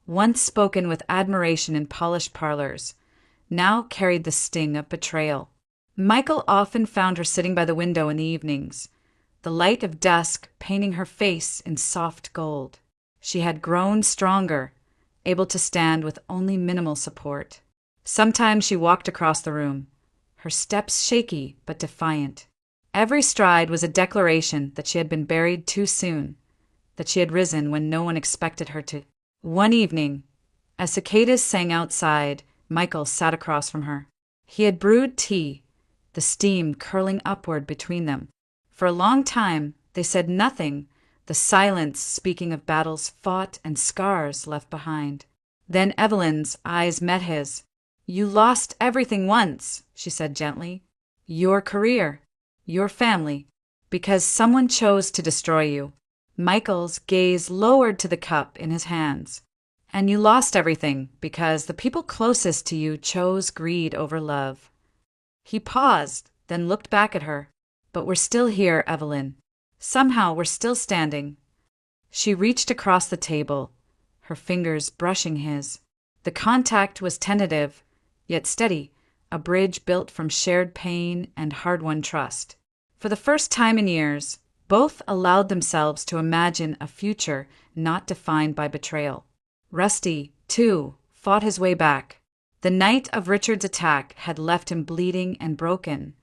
once spoken with admiration in polished parlors, now carried the sting of betrayal. Michael often found her sitting by the window in the evenings, the light of dusk painting her face in soft gold. She had grown stronger, able to stand with only minimal support. Sometimes she walked across the room, her steps shaky but defiant. Every stride was a declaration that she had been buried too soon, that she had risen when no one expected her to. One evening, as cicadas sang outside, Michael sat across from her. He had brewed tea, the steam curling upward between them. For a long time, they said nothing, the silence speaking of battles fought and scars left behind. Then Evelyn's eyes met his. "You lost everything once," she said gently. "Your career, your family, because someone chose to destroy you." Michael's gaze lowered to the cup in his hands. "And you lost everything because the people closest to you chose greed over love." He paused, then looked back at her. "But we're still here, Evelyn. Somehow we're still standing." She reached across the table, her fingers brushing his. The contact was tentative, yet steady, a bridge built from shared pain and hard-won trust. For the first time in years, both allowed themselves to imagine a future not defined by betrayal. Rusty, too, fought his way back. The night of Richard's attack had left him bleeding and broken,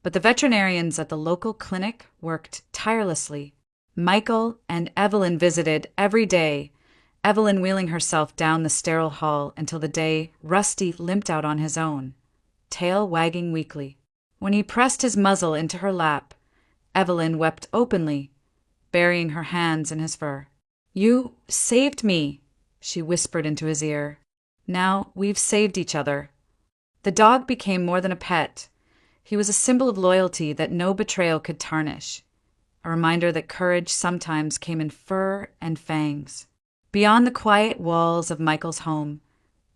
but the veterinarians at the local clinic worked tirelessly. Michael and Evelyn visited every day, Evelyn wheeling herself down the sterile hall until the day Rusty limped out on his own, tail wagging weakly. When he pressed his muzzle into her lap, Evelyn wept openly, burying her hands in his fur. "You saved me," she whispered into his ear. "Now we've saved each other." The dog became more than a pet. He was a symbol of loyalty that no betrayal could tarnish, a reminder that courage sometimes came in fur and fangs. Beyond the quiet walls of Michael's home,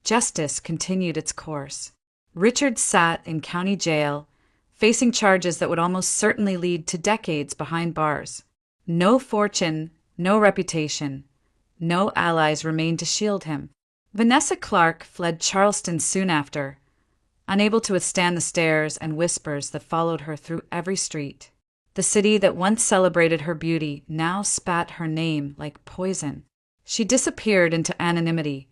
justice continued its course. Richard sat in county jail, facing charges that would almost certainly lead to decades behind bars. No fortune, No reputation. No allies remained to shield him. Vanessa Clark fled Charleston soon after, unable to withstand the stares and whispers that followed her through every street. The city that once celebrated her beauty now spat her name like poison. She disappeared into anonymity,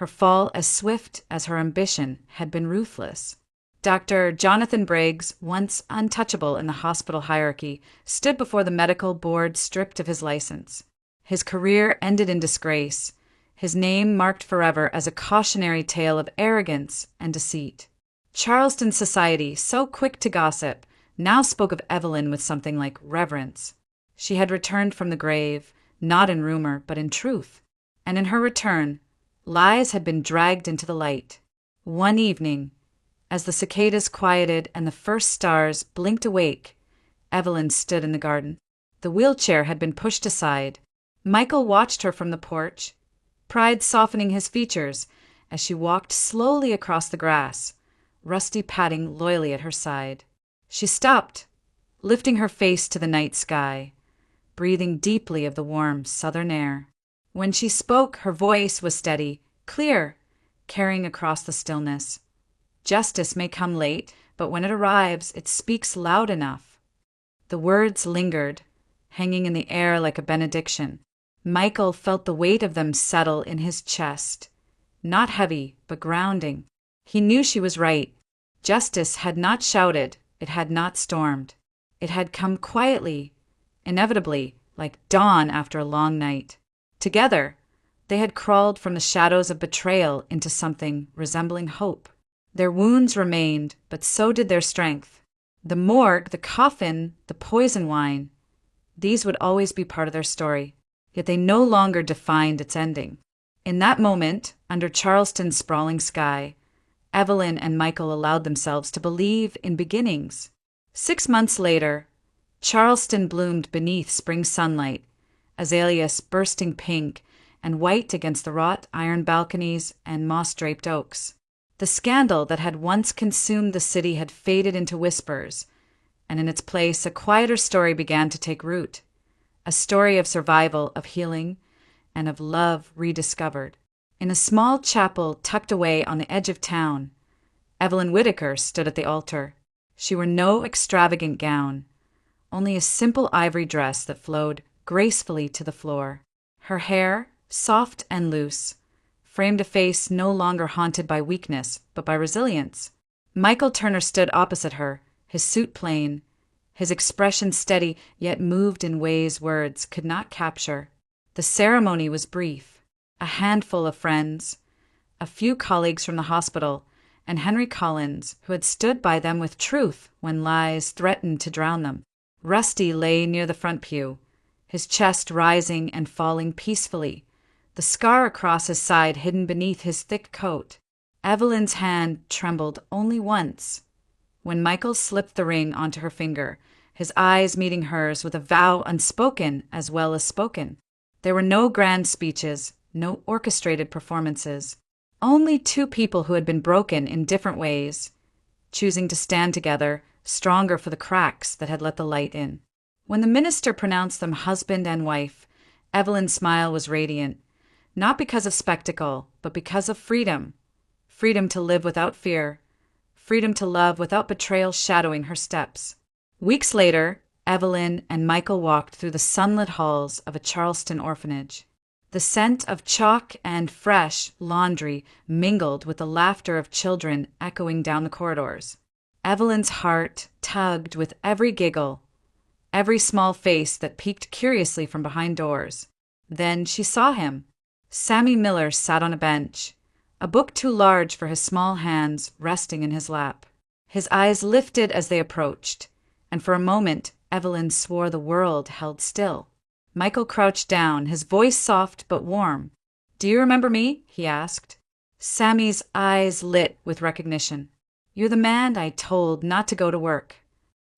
her fall as swift as her ambition had been ruthless. Dr. Jonathan Briggs, once untouchable in the hospital hierarchy, stood before the medical board stripped of his license. His career ended in disgrace, his name marked forever as a cautionary tale of arrogance and deceit. Charleston society, so quick to gossip, now spoke of Evelyn with something like reverence. She had returned from the grave, not in rumor, but in truth. And in her return, lies had been dragged into the light. One evening, as the cicadas quieted and the first stars blinked awake, Evelyn stood in the garden. The wheelchair had been pushed aside. Michael watched her from the porch, pride softening his features as she walked slowly across the grass, Rusty padding loyally at her side. She stopped, lifting her face to the night sky, breathing deeply of the warm southern air. When she spoke, her voice was steady, clear, carrying across the stillness. Justice may come late, but when it arrives, it speaks loud enough. The words lingered, hanging in the air like a benediction. Michael felt the weight of them settle in his chest, not heavy, but grounding. He knew she was right. Justice had not shouted, it had not stormed. It had come quietly, inevitably, like dawn after a long night. Together, they had crawled from the shadows of betrayal into something resembling hope. Their wounds remained, but so did their strength. The morgue, the coffin, the poison wine, these would always be part of their story, yet they no longer defined its ending. In that moment, under Charleston's sprawling sky, Evelyn and Michael allowed themselves to believe in beginnings. 6 months later, Charleston bloomed beneath spring sunlight, azaleas bursting pink and white against the wrought iron balconies and moss-draped oaks. The scandal that had once consumed the city had faded into whispers, and in its place a quieter story began to take root, a story of survival, of healing, and of love rediscovered. In a small chapel tucked away on the edge of town, Evelyn Whittaker stood at the altar. She wore no extravagant gown, only a simple ivory dress that flowed gracefully to the floor. Her hair, soft and loose, framed a face no longer haunted by weakness, but by resilience. Michael Turner stood opposite her, his suit plain, his expression steady, yet moved in ways words could not capture. The ceremony was brief. A handful of friends, a few colleagues from the hospital, and Henry Collins, who had stood by them with truth when lies threatened to drown them. Rusty lay near the front pew, his chest rising and falling peacefully, the scar across his side hidden beneath his thick coat. Evelyn's hand trembled only once, when Michael slipped the ring onto her finger, his eyes meeting hers with a vow unspoken as well as spoken. There were no grand speeches, no orchestrated performances. Only two people who had been broken in different ways, choosing to stand together, stronger for the cracks that had let the light in. When the minister pronounced them husband and wife, Evelyn's smile was radiant, not because of spectacle, but because of freedom. Freedom to live without fear, freedom to love without betrayal shadowing her steps. Weeks later, Evelyn and Michael walked through the sunlit halls of a Charleston orphanage. The scent of chalk and fresh laundry mingled with the laughter of children echoing down the corridors. Evelyn's heart tugged with every giggle, every small face that peeked curiously from behind doors. Then she saw him. Sammy Miller sat on a bench, a book too large for his small hands resting in his lap. His eyes lifted as they approached, and for a moment Evelyn swore the world held still. Michael crouched down, his voice soft but warm. "Do you remember me?" he asked. Sammy's eyes lit with recognition. "You're the man I told not to go to work."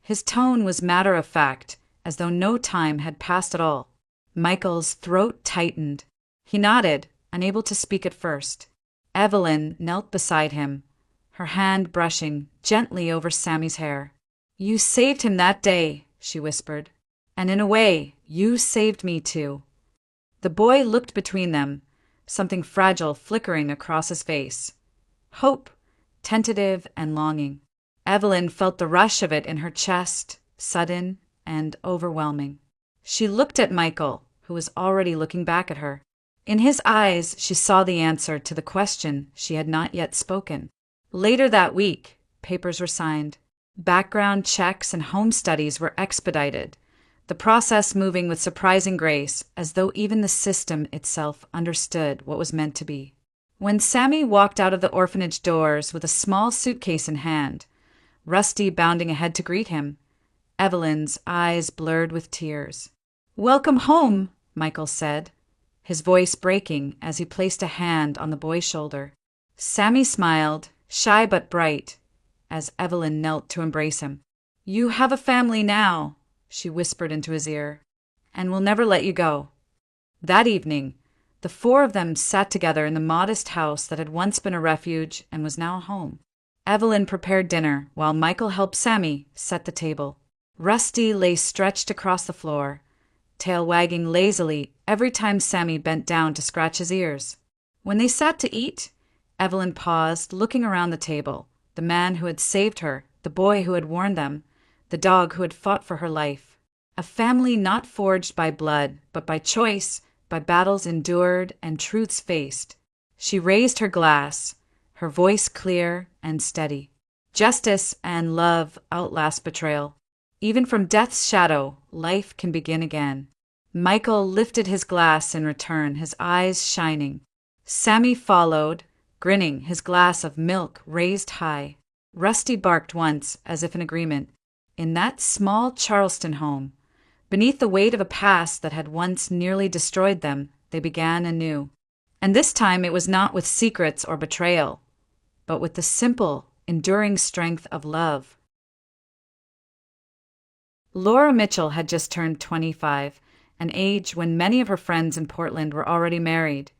His tone was matter-of-fact, as though no time had passed at all. Michael's throat tightened. He nodded, unable to speak at first. Evelyn knelt beside him, her hand brushing gently over Sammy's hair. "You saved him that day," she whispered. "And in a way, you saved me too." The boy looked between them, something fragile flickering across his face. Hope, tentative and longing. Evelyn felt the rush of it in her chest, sudden and overwhelming. She looked at Michael, who was already looking back at her. In his eyes, she saw the answer to the question she had not yet spoken. Later that week, papers were signed. Background checks and home studies were expedited, the process moving with surprising grace, as though even the system itself understood what was meant to be. When Sammy walked out of the orphanage doors with a small suitcase in hand, Rusty bounding ahead to greet him, Evelyn's eyes blurred with tears. "Welcome home," Michael said, his voice breaking as he placed a hand on the boy's shoulder. Sammy smiled, shy but bright, as Evelyn knelt to embrace him. "You have a family now," she whispered into his ear, "and we'll never let you go." That evening, the four of them sat together in the modest house that had once been a refuge and was now a home. Evelyn prepared dinner while Michael helped Sammy set the table. Rusty lay stretched across the floor, tail wagging lazily every time Sammy bent down to scratch his ears. When they sat to eat, Evelyn paused, looking around the table. The man who had saved her, the boy who had warned them, the dog who had fought for her life. A family not forged by blood, but by choice, by battles endured and truths faced. She raised her glass, her voice clear and steady. Justice and love outlast betrayal. Even from death's shadow, life can begin again. Michael lifted his glass in return, his eyes shining. Sammy followed, grinning, his glass of milk raised high. Rusty barked once, as if in agreement. In that small Charleston home, beneath the weight of a past that had once nearly destroyed them, they began anew. And this time it was not with secrets or betrayal, but with the simple, enduring strength of love. Laura Mitchell had just turned 25, an age when many of her friends in Portland were already married,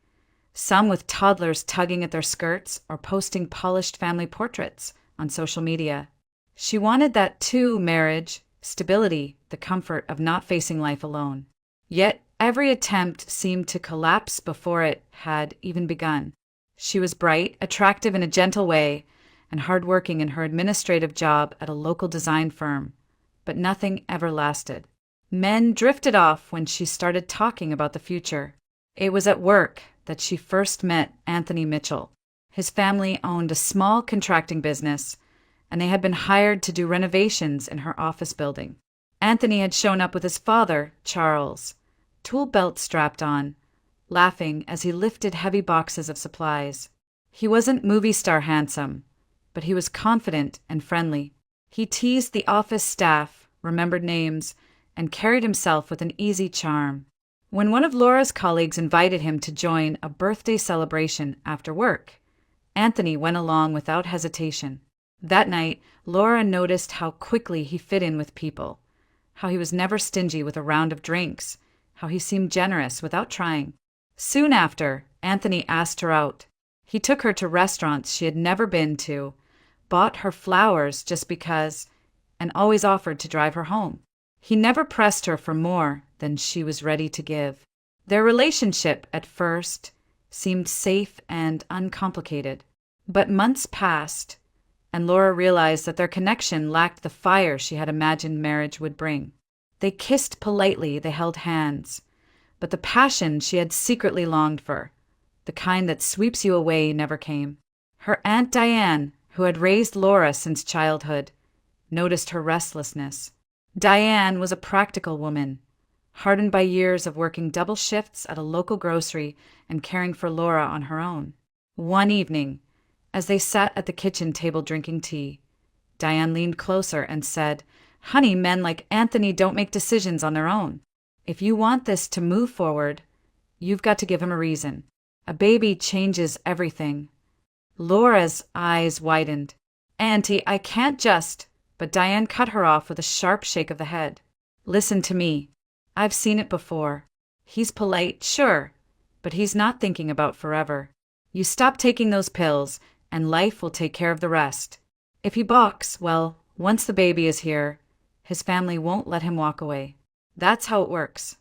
some with toddlers tugging at their skirts or posting polished family portraits on social media. She wanted that too: marriage, stability, the comfort of not facing life alone. Yet every attempt seemed to collapse before it had even begun. She was bright, attractive in a gentle way, and hardworking in her administrative job at a local design firm, but nothing ever lasted. Men drifted off when she started talking about the future. It was at work that she first met Anthony Mitchell. His family owned a small contracting business, and they had been hired to do renovations in her office building. Anthony had shown up with his father, Charles, tool belt strapped on, laughing as he lifted heavy boxes of supplies. He wasn't movie star handsome, but he was confident and friendly. He teased the office staff, remembered names, and carried himself with an easy charm. When one of Laura's colleagues invited him to join a birthday celebration after work, Anthony went along without hesitation. That night, Laura noticed how quickly he fit in with people, how he was never stingy with a round of drinks, how he seemed generous without trying. Soon after, Anthony asked her out. He took her to restaurants she had never been to, bought her flowers just because, and always offered to drive her home. He never pressed her for more than she was ready to give. Their relationship, at first, seemed safe and uncomplicated. But months passed, and Laura realized that their connection lacked the fire she had imagined marriage would bring. They kissed politely, they held hands, but the passion she had secretly longed for, the kind that sweeps you away, never came. Her Aunt Diane, who had raised Laura since childhood, noticed her restlessness. Diane was a practical woman, hardened by years of working double shifts at a local grocery and caring for Laura on her own. One evening, as they sat at the kitchen table drinking tea, Diane leaned closer and said, "Honey, men like Anthony don't make decisions on their own. If you want this to move forward, you've got to give him a reason. A baby changes everything." Laura's eyes widened. "Auntie, I can't just..." But Diane cut her off with a sharp shake of the head. "Listen to me. I've seen it before. He's polite, sure, but he's not thinking about forever. You stop taking those pills, and life will take care of the rest. If he balks, well, once the baby is here, his family won't let him walk away. That's how it works."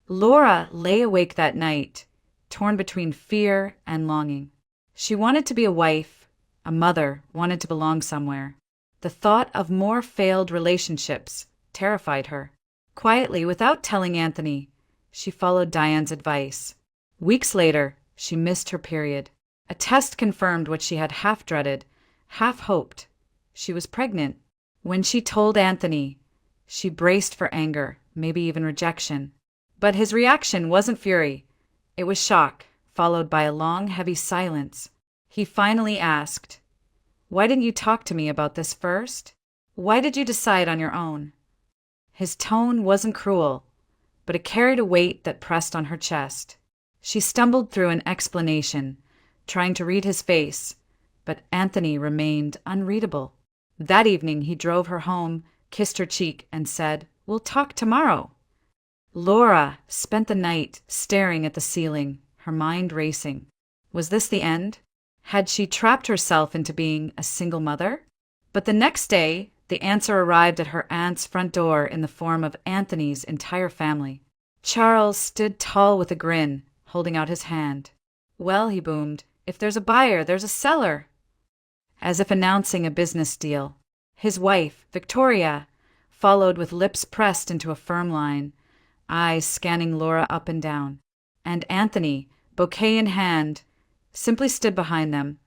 Laura lay awake that night, torn between fear and longing. She wanted to be a wife, a mother, wanted to belong somewhere. The thought of more failed relationships terrified her. Quietly, without telling Anthony, she followed Diane's advice. Weeks later, she missed her period. A test confirmed what she had half dreaded, half hoped. She was pregnant. When she told Anthony, she braced for anger, maybe even rejection. But his reaction wasn't fury. It was shock, followed by a long, heavy silence. He finally asked, "Why didn't you talk to me about this first? Why did you decide on your own?" His tone wasn't cruel, but it carried a weight that pressed on her chest. She stumbled through an explanation, trying to read his face, but Anthony remained unreadable. That evening he drove her home, kissed her cheek, and said, "We'll talk tomorrow." Laura spent the night staring at the ceiling, her mind racing. Was this the end? Had she trapped herself into being a single mother? But the next day, the answer arrived at her aunt's front door in the form of Anthony's entire family. Charles stood tall with a grin, holding out his hand. "Well," he boomed, "if there's a buyer, there's a seller." As if announcing a business deal. His wife, Victoria, followed with lips pressed into a firm line, eyes scanning Laura up and down. And Anthony, bouquet in hand, simply stood behind them,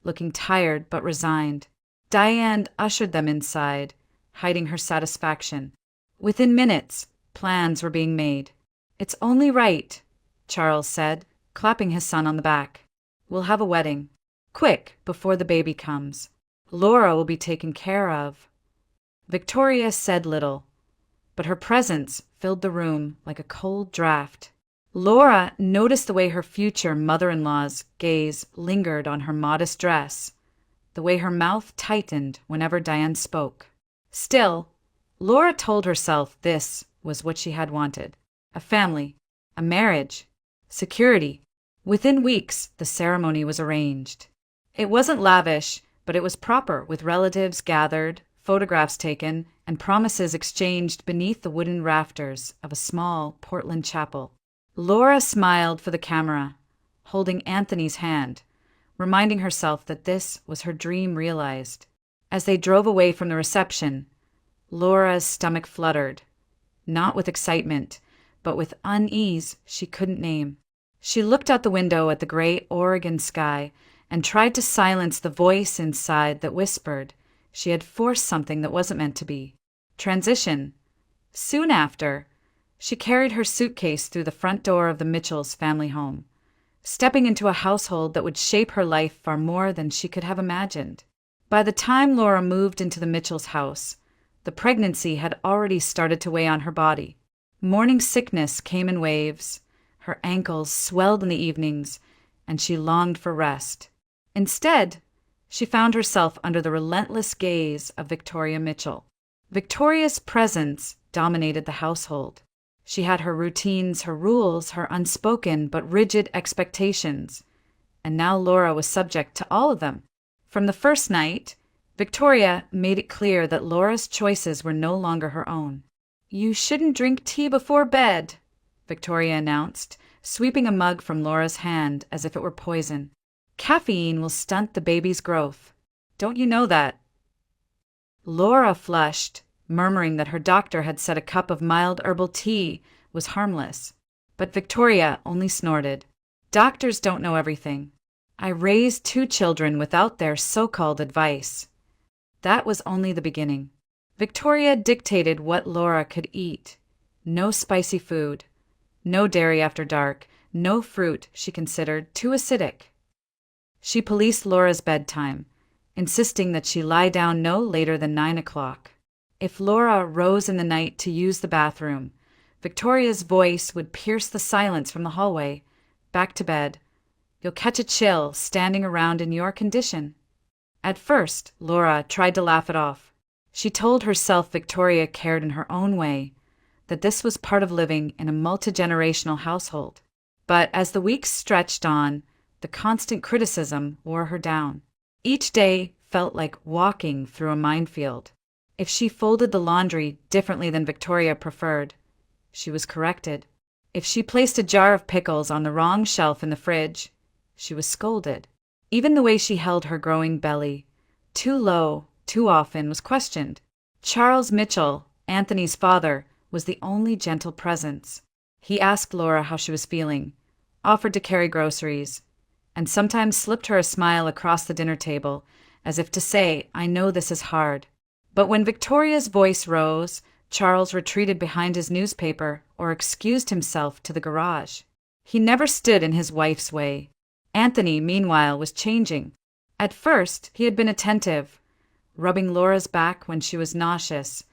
looking tired but resigned. Diane ushered them inside, hiding her satisfaction. Within minutes, plans were being made. "It's only right," Charles said, clapping his son on the back. "We'll have a wedding. Quick, before the baby comes. Laura will be taken care of." Victoria said little, but her presence filled the room like a cold draft. Laura noticed the way her future mother-in-law's gaze lingered on her modest dress, the way her mouth tightened whenever Diane spoke. Still, Laura told herself this was what she had wanted: a family, a marriage, security. Within weeks, the ceremony was arranged. It wasn't lavish, but it was proper, with relatives gathered, photographs taken, and promises exchanged beneath the wooden rafters of a small Portland chapel. Laura smiled for the camera, holding Anthony's hand, reminding herself that this was her dream realized. As they drove away from the reception, Laura's stomach fluttered, not with excitement, but with unease she couldn't name. She looked out the window at the gray Oregon sky and tried to silence the voice inside that whispered she had forced something that wasn't meant to be. Transition. Soon after, she carried her suitcase through the front door of the Mitchells' family home, stepping into a household that would shape her life far more than she could have imagined. By the time Laura moved into the Mitchells' house, the pregnancy had already started to weigh on her body. Morning sickness came in waves, her ankles swelled in the evenings, and she longed for rest. Instead, she found herself under the relentless gaze of Victoria Mitchell. Victoria's presence dominated the household. She had her routines, her rules, her unspoken but rigid expectations, and now Laura was subject to all of them. From the first night, Victoria made it clear that Laura's choices were no longer her own. "You shouldn't drink tea before bed," Victoria announced, sweeping a mug from Laura's hand as if it were poison. "Caffeine will stunt the baby's growth. Don't you know that?" Laura flushed, murmuring that her doctor had said a cup of mild herbal tea was harmless. But Victoria only snorted. "Doctors don't know everything. I raised 2 children without their so-called advice." That was only the beginning. Victoria dictated what Laura could eat. No spicy food, no dairy after dark, no fruit she considered too acidic. She policed Laura's bedtime, insisting that she lie down no later than 9 o'clock. If Laura rose in the night to use the bathroom, Victoria's voice would pierce the silence from the hallway. "Back to bed. You'll catch a chill standing around in your condition." At first, Laura tried to laugh it off. She told herself Victoria cared in her own way, that this was part of living in a multi-generational household. But as the weeks stretched on, the constant criticism wore her down. Each day felt like walking through a minefield. If she folded the laundry differently than Victoria preferred, she was corrected. If she placed a jar of pickles on the wrong shelf in the fridge, she was scolded. Even the way she held her growing belly, too low, too often, was questioned. Charles Mitchell, Anthony's father, was the only gentle presence. He asked Laura how she was feeling, offered to carry groceries, and sometimes slipped her a smile across the dinner table, as if to say, "I know this is hard." But when Victoria's voice rose, Charles retreated behind his newspaper or excused himself to the garage. He never stood in his wife's way. Anthony, meanwhile, was changing. At first, he had been attentive, rubbing Laura's back when she was nauseous,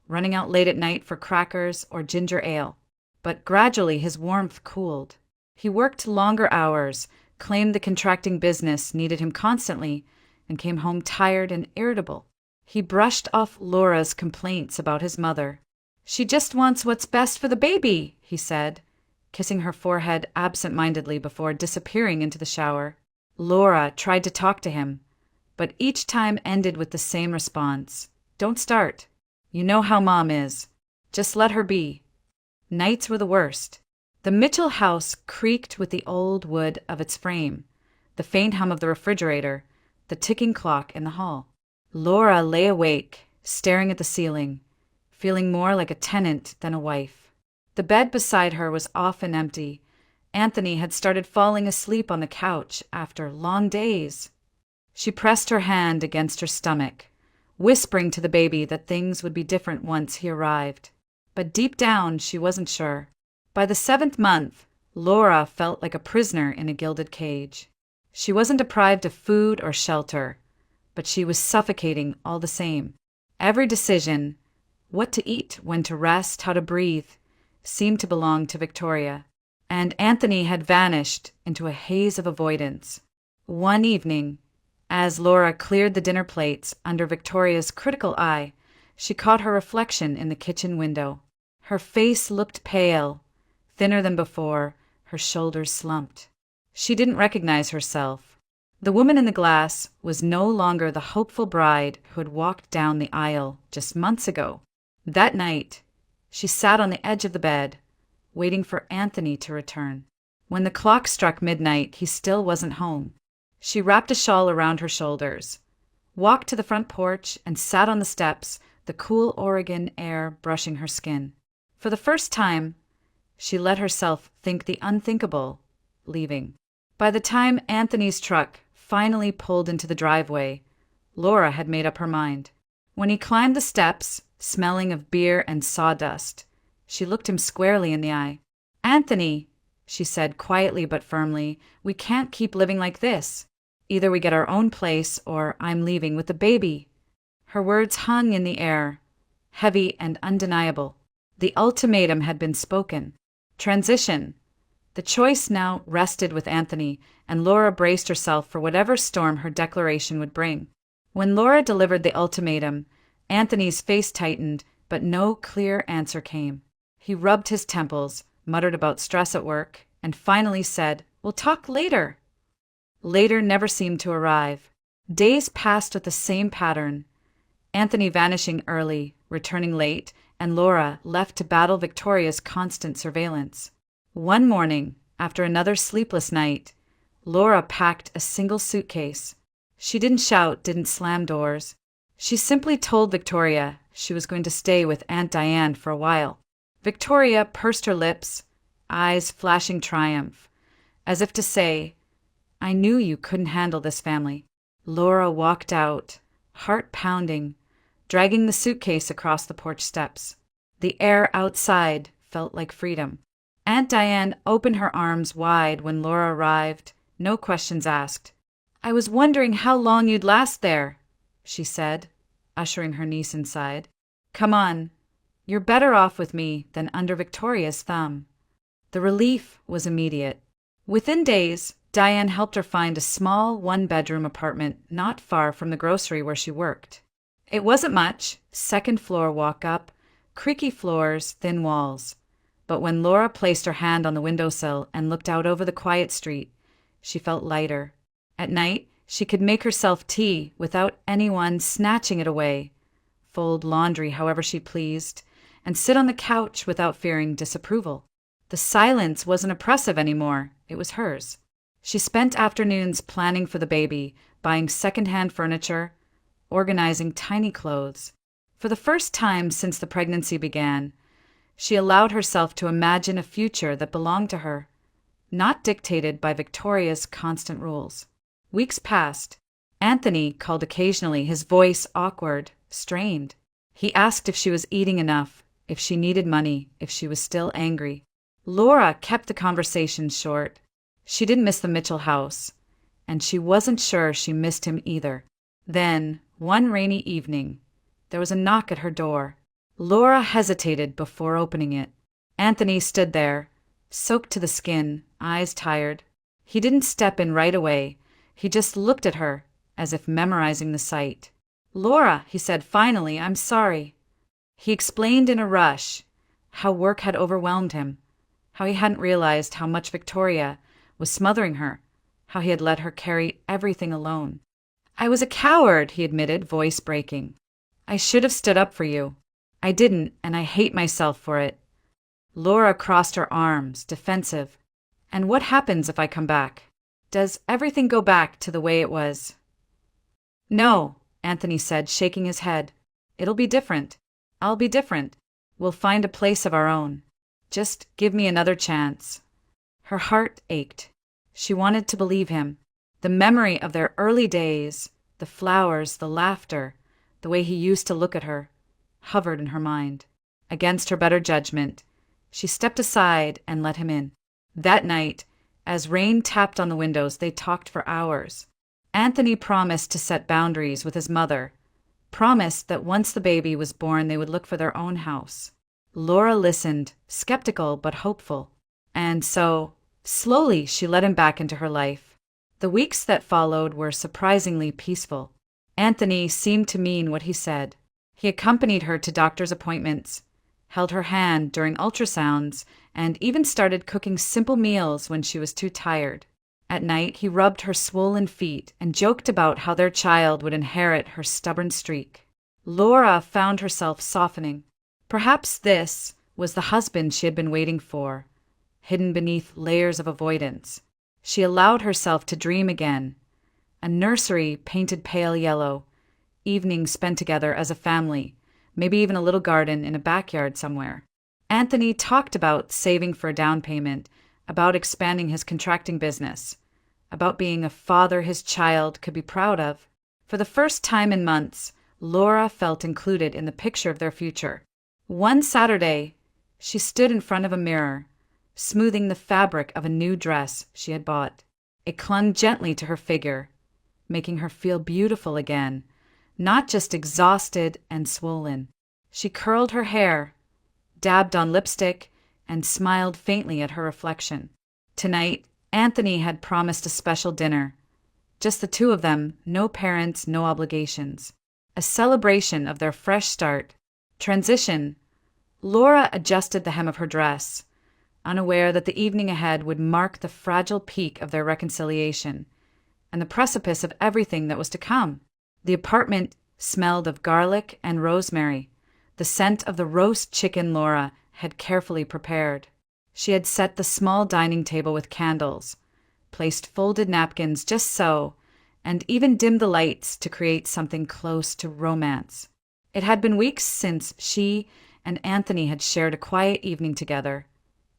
running out late at night for crackers or ginger ale. But gradually his warmth cooled. He worked longer hours, claimed the contracting business needed him constantly, and came home tired and irritable. He brushed off Laura's complaints about his mother. "She just wants what's best for the baby," he said, kissing her forehead absent-mindedly before disappearing into the shower. Laura tried to talk to him, but each time ended with the same response. "Don't start. You know how Mom is. Just let her be." Nights were the worst. The Mitchell house creaked with the old wood of its frame, the faint hum of the refrigerator, the ticking clock in the hall. Laura lay awake, staring at the ceiling, feeling more like a tenant than a wife. The bed beside her was often empty. Anthony had started falling asleep on the couch after long days. She pressed her hand against her stomach, whispering to the baby that things would be different once he arrived. But deep down, she wasn't sure. By the 7th month, Laura felt like a prisoner in a gilded cage. She wasn't deprived of food or shelter, but she was suffocating all the same. Every decision, what to eat, when to rest, how to breathe, seemed to belong to Victoria. And Anthony had vanished into a haze of avoidance. One evening, as Laura cleared the dinner plates under Victoria's critical eye, she caught her reflection in the kitchen window. Her face looked pale, thinner than before, her shoulders slumped. She didn't recognize herself. The woman in the glass was no longer the hopeful bride who had walked down the aisle just months ago. That night, she sat on the edge of the bed, waiting for Anthony to return. When the clock struck midnight, he still wasn't home. She wrapped a shawl around her shoulders, walked to the front porch, and sat on the steps, the cool Oregon air brushing her skin. For the first time, she let herself think the unthinkable, leaving. By the time Anthony's truck finally pulled into the driveway, Laura had made up her mind. When he climbed the steps, smelling of beer and sawdust, she looked him squarely in the eye. "Anthony," she said quietly but firmly, "we can't keep living like this. Either we get our own place or I'm leaving with the baby." Her words hung in the air, heavy and undeniable. The ultimatum had been spoken. Transition. The choice now rested with Anthony, and Laura braced herself for whatever storm her declaration would bring. When Laura delivered the ultimatum, Anthony's face tightened, but no clear answer came. He rubbed his temples, muttered about stress at work, and finally said, "We'll talk later." Later never seemed to arrive. Days passed with the same pattern. Anthony vanishing early, returning late, and Laura left to battle Victoria's constant surveillance. One morning, after another sleepless night, Laura packed a single suitcase. She didn't shout, didn't slam doors. She simply told Victoria she was going to stay with Aunt Diane for a while. Victoria pursed her lips, eyes flashing triumph, as if to say, "I knew you couldn't handle this family." Laura walked out, heart pounding, dragging the suitcase across the porch steps. The air outside felt like freedom. Aunt Diane opened her arms wide when Laura arrived, no questions asked. "I was wondering how long you'd last there," she said, ushering her niece inside. "Come on. You're better off with me than under Victoria's thumb." The relief was immediate. Within days, Diane helped her find a small one-bedroom apartment not far from the grocery where she worked. It wasn't much, second floor walk up, creaky floors, thin walls. But when Laura placed her hand on the windowsill and looked out over the quiet street, she felt lighter. At night, she could make herself tea without anyone snatching it away, fold laundry however she pleased, and sit on the couch without fearing disapproval. The silence wasn't oppressive anymore, it was hers. She spent afternoons planning for the baby, buying secondhand furniture, organizing tiny clothes. For the first time since the pregnancy began, she allowed herself to imagine a future that belonged to her, not dictated by Victoria's constant rules. Weeks passed. Anthony called occasionally, his voice awkward, strained. He asked if she was eating enough, if she needed money, if she was still angry. Laura kept the conversation short. She didn't miss the Mitchell house, and she wasn't sure she missed him either. Then, one rainy evening, there was a knock at her door. Laura hesitated before opening it. Anthony stood there, soaked to the skin, eyes tired. He didn't step in right away. He just looked at her, as if memorizing the sight. "Laura," he said finally, "I'm sorry." He explained in a rush how work had overwhelmed him, how he hadn't realized how much Victoria was smothering her, how he had let her carry everything alone. "I was a coward," he admitted, voice breaking. "I should have stood up for you. I didn't, and I hate myself for it." Laura crossed her arms, defensive. "And what happens if I come back? Does everything go back to the way it was?" "No," Anthony said, shaking his head. "It'll be different. I'll be different. We'll find a place of our own. Just give me another chance." Her heart ached. She wanted to believe him. The memory of their early days, the flowers, the laughter, the way he used to look at her, hovered in her mind. Against her better judgment, she stepped aside and let him in. That night, as rain tapped on the windows, they talked for hours. Anthony promised to set boundaries with his mother, promised that once the baby was born they would look for their own house. Laura listened, skeptical but hopeful. And so, slowly she let him back into her life. The weeks that followed were surprisingly peaceful. Anthony seemed to mean what he said. He accompanied her to doctor's appointments, held her hand during ultrasounds, and even started cooking simple meals when she was too tired. At night, he rubbed her swollen feet and joked about how their child would inherit her stubborn streak. Laura found herself softening. Perhaps this was the husband she had been waiting for, hidden beneath layers of avoidance. She allowed herself to dream again. A nursery painted pale yellow, evenings spent together as a family, maybe even a little garden in a backyard somewhere. Anthony talked about saving for a down payment, about expanding his contracting business, about being a father his child could be proud of. For the first time in months, Laura felt included in the picture of their future. One Saturday, she stood in front of a mirror, smoothing the fabric of a new dress she had bought. It clung gently to her figure, making her feel beautiful again, not just exhausted and swollen. She curled her hair, dabbed on lipstick, and smiled faintly at her reflection. Tonight, Anthony had promised a special dinner. Just the two of them, no parents, no obligations. A celebration of their fresh start. Transition. Laura adjusted the hem of her dress, unaware that the evening ahead would mark the fragile peak of their reconciliation and the precipice of everything that was to come. The apartment smelled of garlic and rosemary, the scent of the roast chicken Laura had carefully prepared. She had set the small dining table with candles, placed folded napkins just so, and even dimmed the lights to create something close to romance. It had been weeks since she and Anthony had shared a quiet evening together,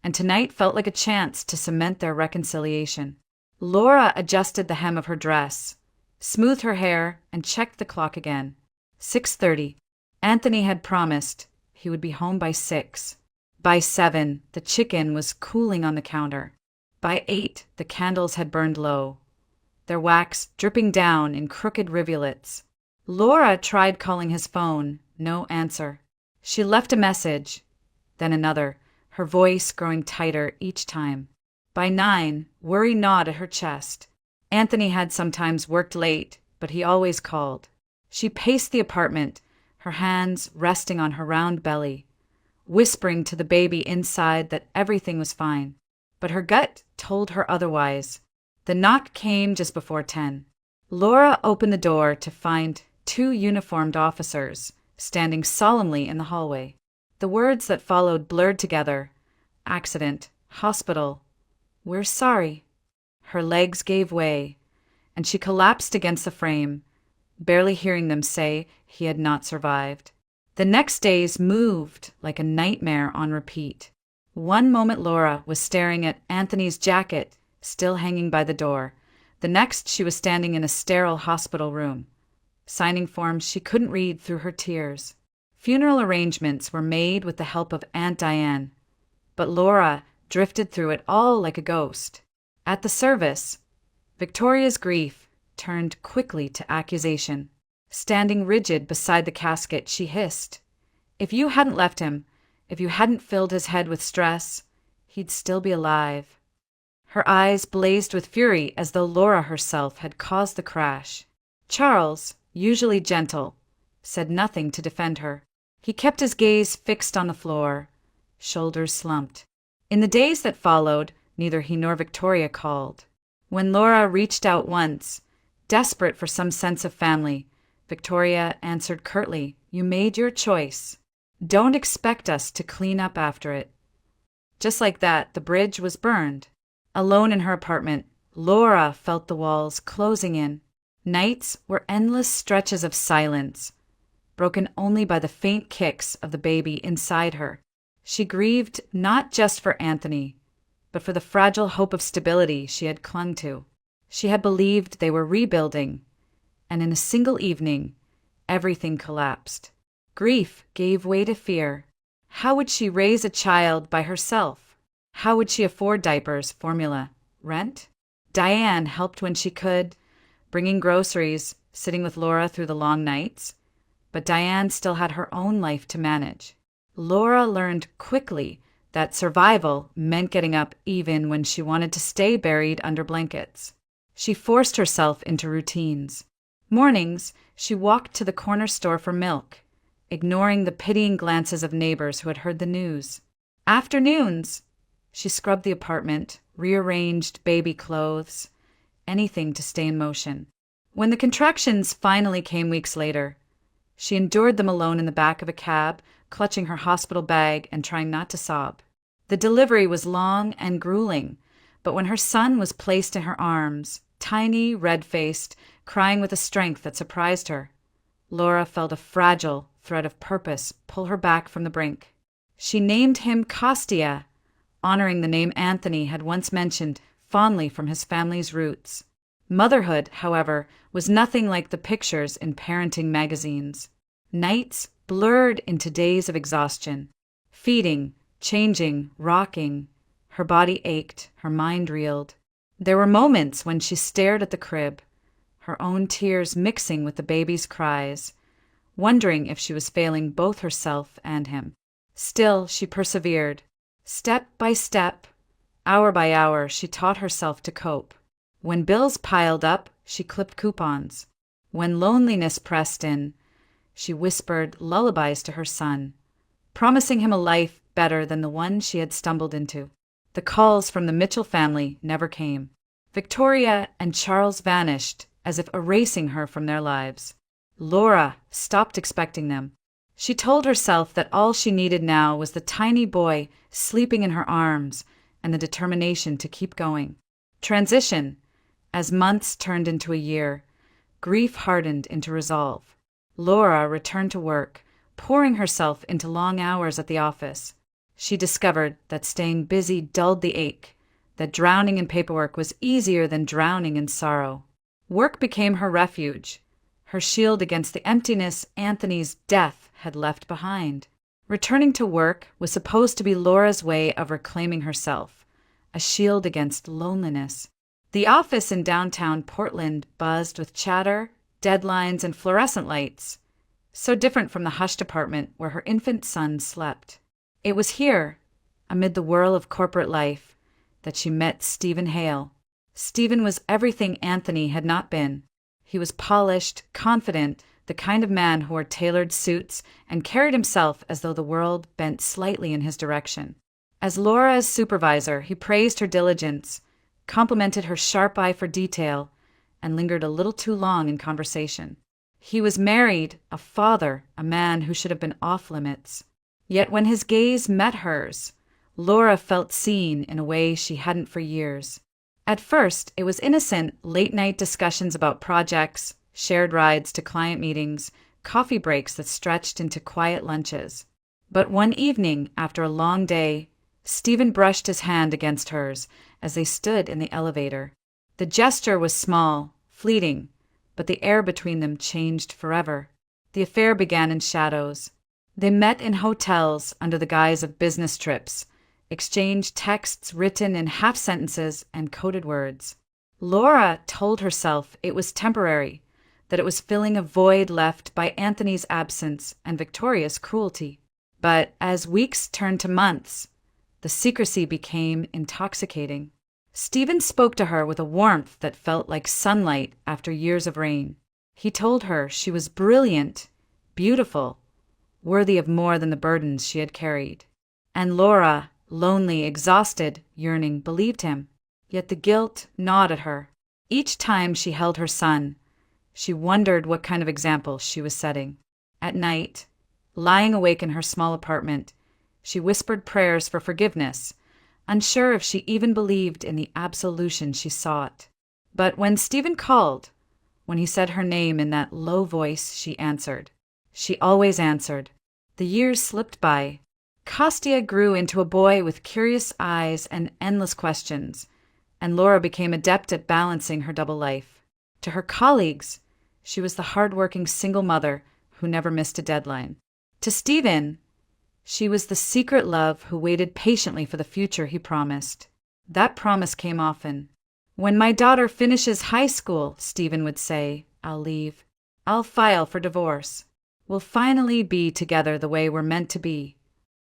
and tonight felt like a chance to cement their reconciliation. Laura adjusted the hem of her dress, smoothed her hair, and checked the clock again. 6:30. Anthony had promised he would be home by 6. By 7, the chicken was cooling on the counter. By 8, the candles had burned low, their wax dripping down in crooked rivulets. Laura tried calling his phone, no answer. She left a message, then another, her voice growing tighter each time. By 9, worry gnawed at her chest. Anthony had sometimes worked late, but he always called. She paced the apartment, her hands resting on her round belly, whispering to the baby inside that everything was fine. But her gut told her otherwise. The knock came just before 10. Laura opened the door to find 2 uniformed officers standing solemnly in the hallway. The words that followed blurred together. Accident, Hospital. We're sorry. Her legs gave way, and she collapsed against the frame, barely hearing them say he had not survived. The next days moved like a nightmare on repeat. One moment Laura was staring at Anthony's jacket, still hanging by the door. The next she was standing in a sterile hospital room, signing forms she couldn't read through her tears. Funeral arrangements were made with the help of Aunt Diane, but Laura drifted through it all like a ghost. At the service, Victoria's grief turned quickly to accusation. Standing rigid beside the casket, she hissed, "If you hadn't left him, if you hadn't filled his head with stress, he'd still be alive." Her eyes blazed with fury as though Laura herself had caused the crash. Charles, usually gentle, said nothing to defend her. He kept his gaze fixed on the floor, shoulders slumped. In the days that followed, neither he nor Victoria called. When Laura reached out once, desperate for some sense of family, Victoria answered curtly, "You made your choice. Don't expect us to clean up after it." Just like that, the bridge was burned. Alone in her apartment, Laura felt the walls closing in. Nights were endless stretches of silence, broken only by the faint kicks of the baby inside her. She grieved not just for Anthony, but for the fragile hope of stability she had clung to. She had believed they were rebuilding, and in a single evening, everything collapsed. Grief gave way to fear. How would she raise a child by herself? How would she afford diapers, formula, rent? Diane helped when she could, bringing groceries, sitting with Laura through the long nights. But Diane still had her own life to manage. Laura learned quickly that survival meant getting up even when she wanted to stay buried under blankets. She forced herself into routines. Mornings, she walked to the corner store for milk, ignoring the pitying glances of neighbors who had heard the news. Afternoons, she scrubbed the apartment, rearranged baby clothes, anything to stay in motion. When the contractions finally came weeks later, she endured them alone in the back of a cab, clutching her hospital bag and trying not to sob. The delivery was long and grueling, but when her son was placed in her arms, tiny, red-faced, crying with a strength that surprised her, Laura felt a fragile thread of purpose pull her back from the brink. She named him Kostya, honoring the name Anthony had once mentioned fondly from his family's roots. Motherhood, however, was nothing like the pictures in parenting magazines. Nights blurred into days of exhaustion. Feeding, changing, rocking. Her body ached, her mind reeled. There were moments when she stared at the crib, her own tears mixing with the baby's cries, wondering if she was failing both herself and him. Still, she persevered. Step by step, hour by hour, she taught herself to cope. When bills piled up, she clipped coupons. When loneliness pressed in, she whispered lullabies to her son, promising him a life better than the one she had stumbled into. The calls from the Mitchell family never came. Victoria and Charles vanished, as if erasing her from their lives. Laura stopped expecting them. She told herself that all she needed now was the tiny boy sleeping in her arms and the determination to keep going. Transition. As months turned into a year, grief hardened into resolve. Laura returned to work, pouring herself into long hours at the office. She discovered that staying busy dulled the ache, that drowning in paperwork was easier than drowning in sorrow. Work became her refuge, her shield against the emptiness Anthony's death had left behind. Returning to work was supposed to be Laura's way of reclaiming herself, a shield against loneliness. The office in downtown Portland buzzed with chatter, deadlines, and fluorescent lights, so different from the hushed apartment where her infant son slept. It was here, amid the whirl of corporate life, that she met Stephen Hale. Stephen was everything Anthony had not been. He was polished, confident, the kind of man who wore tailored suits and carried himself as though the world bent slightly in his direction. As Laura's supervisor, he praised her diligence, complimented her sharp eye for detail, and lingered a little too long in conversation. He was married, a father, a man who should have been off limits. Yet when his gaze met hers, Laura felt seen in a way she hadn't for years. At first, it was innocent, late-night discussions about projects, shared rides to client meetings, coffee breaks that stretched into quiet lunches. But one evening, after a long day, Stephen brushed his hand against hers as they stood in the elevator. The gesture was small, fleeting, but the air between them changed forever. The affair began in shadows. They met in hotels under the guise of business trips, exchanged texts written in half sentences and coded words. Laura told herself it was temporary, that it was filling a void left by Anthony's absence and Victoria's cruelty. But as weeks turned to months, the secrecy became intoxicating. Stephen spoke to her with a warmth that felt like sunlight after years of rain. He told her she was brilliant, beautiful, worthy of more than the burdens she had carried. And Laura, lonely, exhausted, yearning, believed him. Yet the guilt gnawed at her. Each time she held her son, she wondered what kind of example she was setting. At night, lying awake in her small apartment, she whispered prayers for forgiveness, unsure if she even believed in the absolution she sought. But when Stephen called, when he said her name in that low voice, she answered. She always answered. The years slipped by. Kostya grew into a boy with curious eyes and endless questions, and Laura became adept at balancing her double life. To her colleagues, she was the hard-working single mother who never missed a deadline. To Stephen, she was the secret love who waited patiently for the future he promised. That promise came often. "When my daughter finishes high school," Stephen would say, "I'll leave. I'll file for divorce. We'll finally be together the way we're meant to be."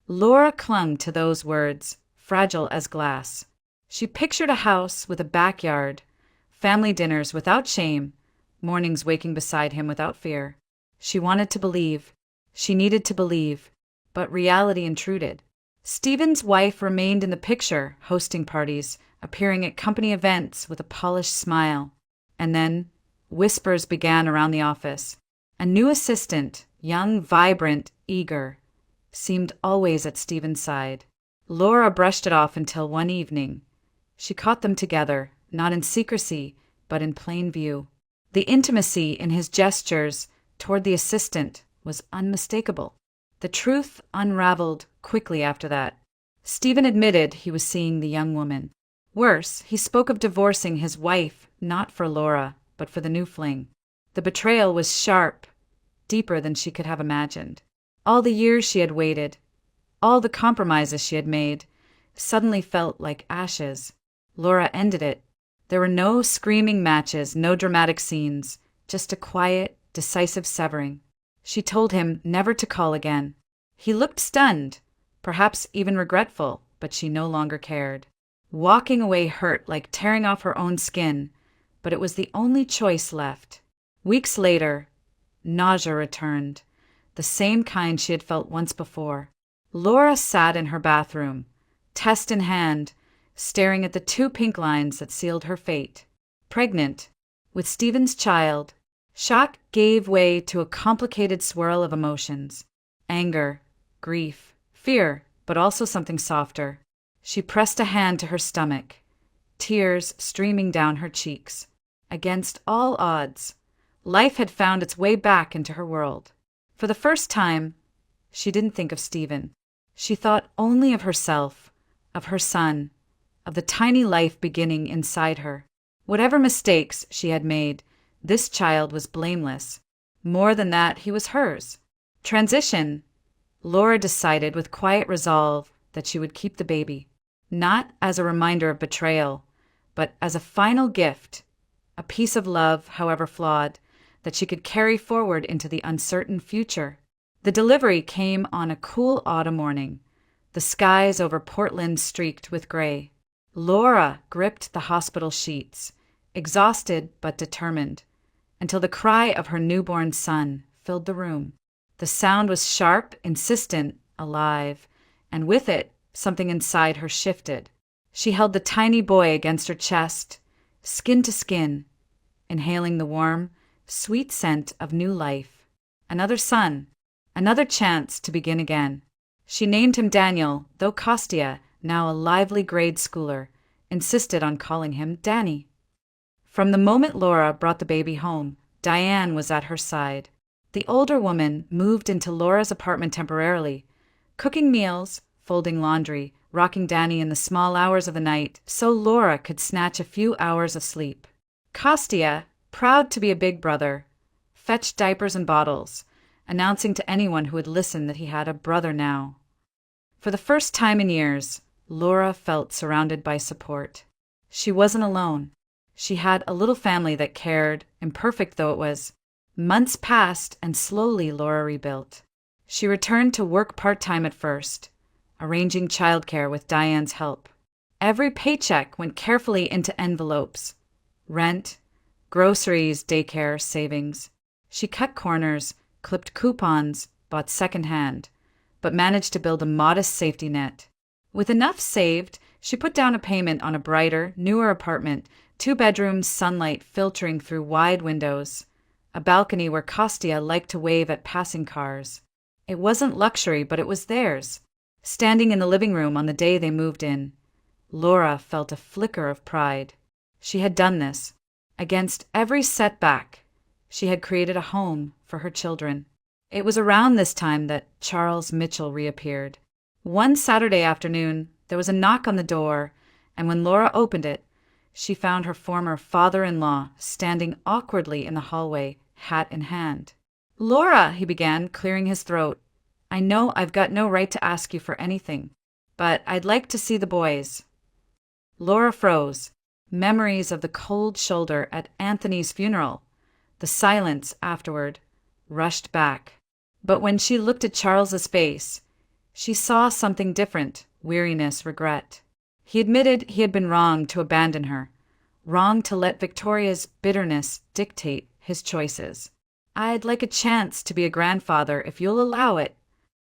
Laura clung to those words, fragile as glass. She pictured a house with a backyard, family dinners without shame, mornings waking beside him without fear. She wanted to believe. She needed to believe. But reality intruded. Stephen's wife remained in the picture, hosting parties, appearing at company events with a polished smile. And then, whispers began around the office. A new assistant, young, vibrant, eager, seemed always at Stephen's side. Laura brushed it off until one evening. She caught them together, not in secrecy, but in plain view. The intimacy in his gestures toward the assistant was unmistakable. The truth unraveled quickly after that. Stephen admitted he was seeing the young woman. Worse, he spoke of divorcing his wife, not for Laura, but for the new fling. The betrayal was sharp, deeper than she could have imagined. All the years she had waited, all the compromises she had made, suddenly felt like ashes. Laura ended it. There were no screaming matches, no dramatic scenes, just a quiet, decisive severing. She told him never to call again. He looked stunned, perhaps even regretful, but she no longer cared. Walking away hurt like tearing off her own skin, but it was the only choice left. Weeks later, nausea returned, the same kind she had felt once before. Laura sat in her bathroom, test in hand, staring at the 2 pink lines that sealed her fate. Pregnant, with Stephen's child, shock gave way to a complicated swirl of emotions. Anger, grief, fear, but also something softer. She pressed a hand to her stomach, tears streaming down her cheeks. Against all odds, life had found its way back into her world. For the first time, she didn't think of Stephen. She thought only of herself, of her son, of the tiny life beginning inside her. Whatever mistakes she had made, this child was blameless. More than that, he was hers. Transition. Laura decided with quiet resolve that she would keep the baby, not as a reminder of betrayal, but as a final gift, a piece of love, however flawed, that she could carry forward into the uncertain future. The delivery came on a cool autumn morning, the skies over Portland streaked with gray. Laura gripped the hospital sheets, exhausted but determined, until the cry of her newborn son filled the room. The sound was sharp, insistent, alive, and with it, something inside her shifted. She held the tiny boy against her chest, skin to skin, inhaling the warm, sweet scent of new life. Another son, another chance to begin again. She named him Daniel, though Kostya, now a lively grade schooler, insisted on calling him Danny. From the moment Laura brought the baby home, Diane was at her side. The older woman moved into Laura's apartment temporarily, cooking meals, folding laundry, rocking Danny in the small hours of the night so Laura could snatch a few hours of sleep. Kostya, proud to be a big brother, fetched diapers and bottles, announcing to anyone who would listen that he had a brother now. For the first time in years, Laura felt surrounded by support. She wasn't alone. She had a little family that cared, imperfect though it was. Months passed, and slowly Laura rebuilt. She returned to work part-time at first, arranging childcare with Diane's help. Every paycheck went carefully into envelopes. Rent, groceries, daycare, savings. She cut corners, clipped coupons, bought secondhand, but managed to build a modest safety net. With enough saved, she put down a payment on a brighter, newer apartment, 2 bedrooms, sunlight filtering through wide windows, a balcony where Kostya liked to wave at passing cars. It wasn't luxury, but it was theirs. Standing in the living room on the day they moved in, Laura felt a flicker of pride. She had done this. Against every setback, she had created a home for her children. It was around this time that Charles Mitchell reappeared. One Saturday afternoon, there was a knock on the door, and when Laura opened it, she found her former father-in-law standing awkwardly in the hallway, hat in hand. "Laura," he began, clearing his throat, "I know I've got no right to ask you for anything, but I'd like to see the boys." Laura froze. Memories of the cold shoulder at Anthony's funeral, the silence afterward, rushed back. But when she looked at Charles's face, she saw something different, weariness, regret. He admitted he had been wrong to abandon her, wrong to let Victoria's bitterness dictate his choices. "I'd like a chance to be a grandfather if you'll allow it."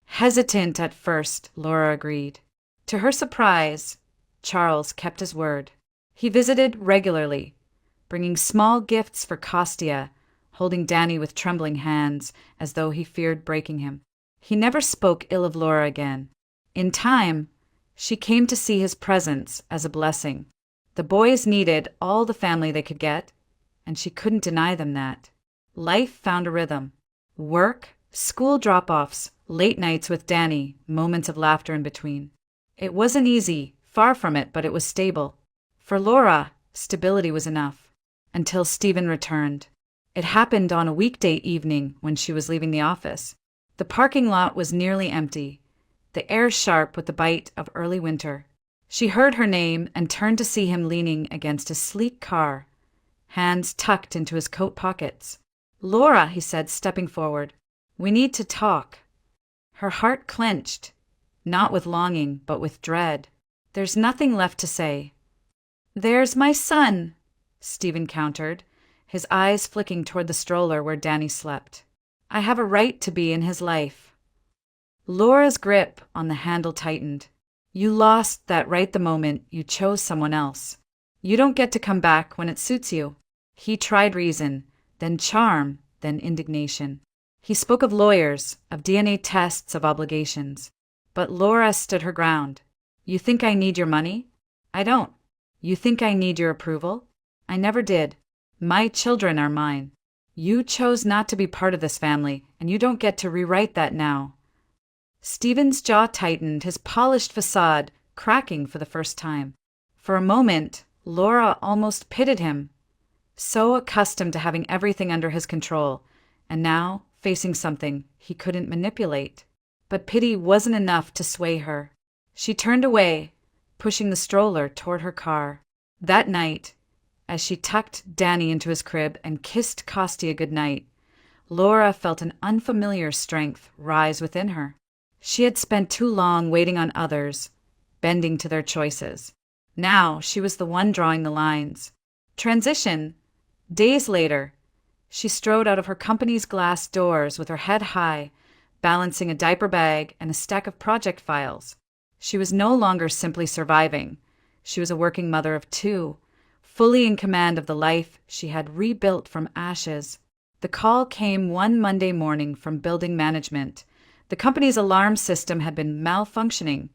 Hesitant at first, Laura agreed. To her surprise, Charles kept his word. He visited regularly, bringing small gifts for Kostya, holding Danny with trembling hands as though he feared breaking him. He never spoke ill of Laura again. In time, she came to see his presence as a blessing. The boys needed all the family they could get, and she couldn't deny them that. Life found a rhythm. Work, school drop-offs, late nights with Danny, moments of laughter in between. It wasn't easy, far from it, but it was stable. For Laura, stability was enough. Until Stephen returned. It happened on a weekday evening when she was leaving the office. The parking lot was nearly empty, the air sharp with the bite of early winter. She heard her name and turned to see him leaning against a sleek car, hands tucked into his coat pockets. "Laura," he said, stepping forward, "we need to talk." Her heart clenched, not with longing, but with dread. There's nothing left to say. "There's my son," Stephen countered, his eyes flicking toward the stroller where Danny slept. "I have a right to be in his life." Laura's grip on the handle tightened. "You lost that right the moment you chose someone else. You don't get to come back when it suits you." He tried reason, then charm, then indignation. He spoke of lawyers, of DNA tests, of obligations. But Laura stood her ground. "You think I need your money? I don't. You think I need your approval? I never did. My children are mine. You chose not to be part of this family, and you don't get to rewrite that now." Stephen's jaw tightened, his polished facade cracking for the first time. For a moment, Laura almost pitied him. So accustomed to having everything under his control, and now facing something he couldn't manipulate. But pity wasn't enough to sway her. She turned away, pushing the stroller toward her car. That night, as she tucked Danny into his crib and kissed Kostya goodnight, Laura felt an unfamiliar strength rise within her. She had spent too long waiting on others, bending to their choices. Now she was the one drawing the lines. Transition. Days later, she strode out of her company's glass doors with her head high, balancing a diaper bag and a stack of project files. She was no longer simply surviving. She was a working mother of 2, fully in command of the life she had rebuilt from ashes. The call came one Monday morning from building management. The company's alarm system had been malfunctioning.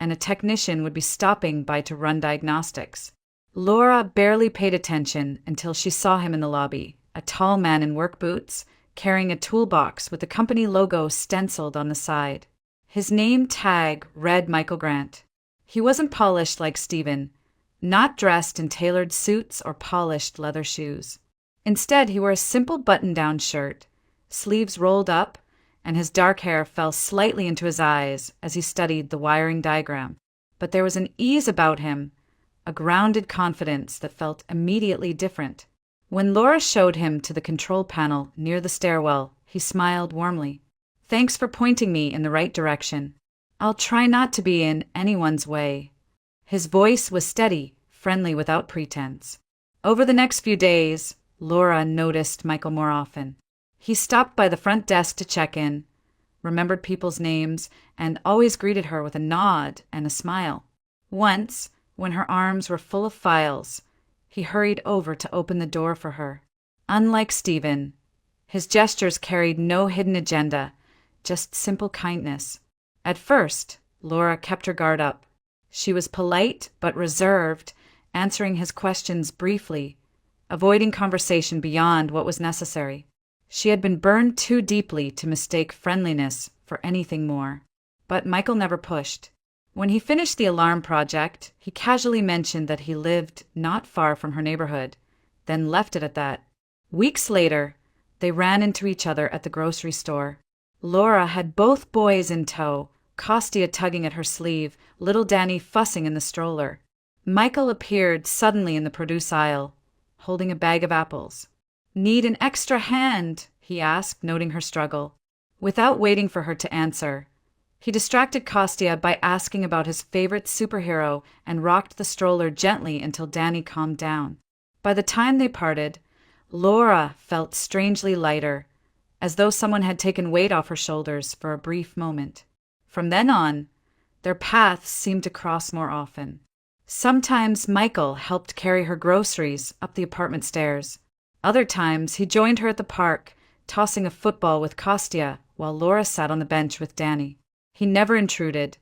and a technician would be stopping by to run diagnostics. Laura barely paid attention until she saw him in the lobby, a tall man in work boots, carrying a toolbox with the company logo stenciled on the side. His name tag read Michael Grant. He wasn't polished like Stephen, not dressed in tailored suits or polished leather shoes. Instead, he wore a simple button-down shirt, sleeves rolled up, and his dark hair fell slightly into his eyes as he studied the wiring diagram. But there was an ease about him, a grounded confidence that felt immediately different. When Laura showed him to the control panel near the stairwell, he smiled warmly. "Thanks for pointing me in the right direction. I'll try not to be in anyone's way." His voice was steady, friendly without pretense. Over the next few days, Laura noticed Michael more often. He stopped by the front desk to check in, remembered people's names, and always greeted her with a nod and a smile. Once, when her arms were full of files, he hurried over to open the door for her. Unlike Stephen, his gestures carried no hidden agenda, just simple kindness. At first, Laura kept her guard up. She was polite but reserved, answering his questions briefly, avoiding conversation beyond what was necessary. She had been burned too deeply to mistake friendliness for anything more. But Michael never pushed. When he finished the alarm project, he casually mentioned that he lived not far from her neighborhood, then left it at that. Weeks later, they ran into each other at the grocery store. Laura had both boys in tow, Kostya tugging at her sleeve, little Danny fussing in the stroller. Michael appeared suddenly in the produce aisle, holding a bag of apples. "Need an extra hand?" he asked, noting her struggle. Without waiting for her to answer, he distracted Kostya by asking about his favorite superhero and rocked the stroller gently until Danny calmed down. By the time they parted, Laura felt strangely lighter, as though someone had taken weight off her shoulders for a brief moment. From then on, their paths seemed to cross more often. Sometimes Michael helped carry her groceries up the apartment stairs. Other times, he joined her at the park, tossing a football with Kostya while Laura sat on the bench with Danny. He never intruded,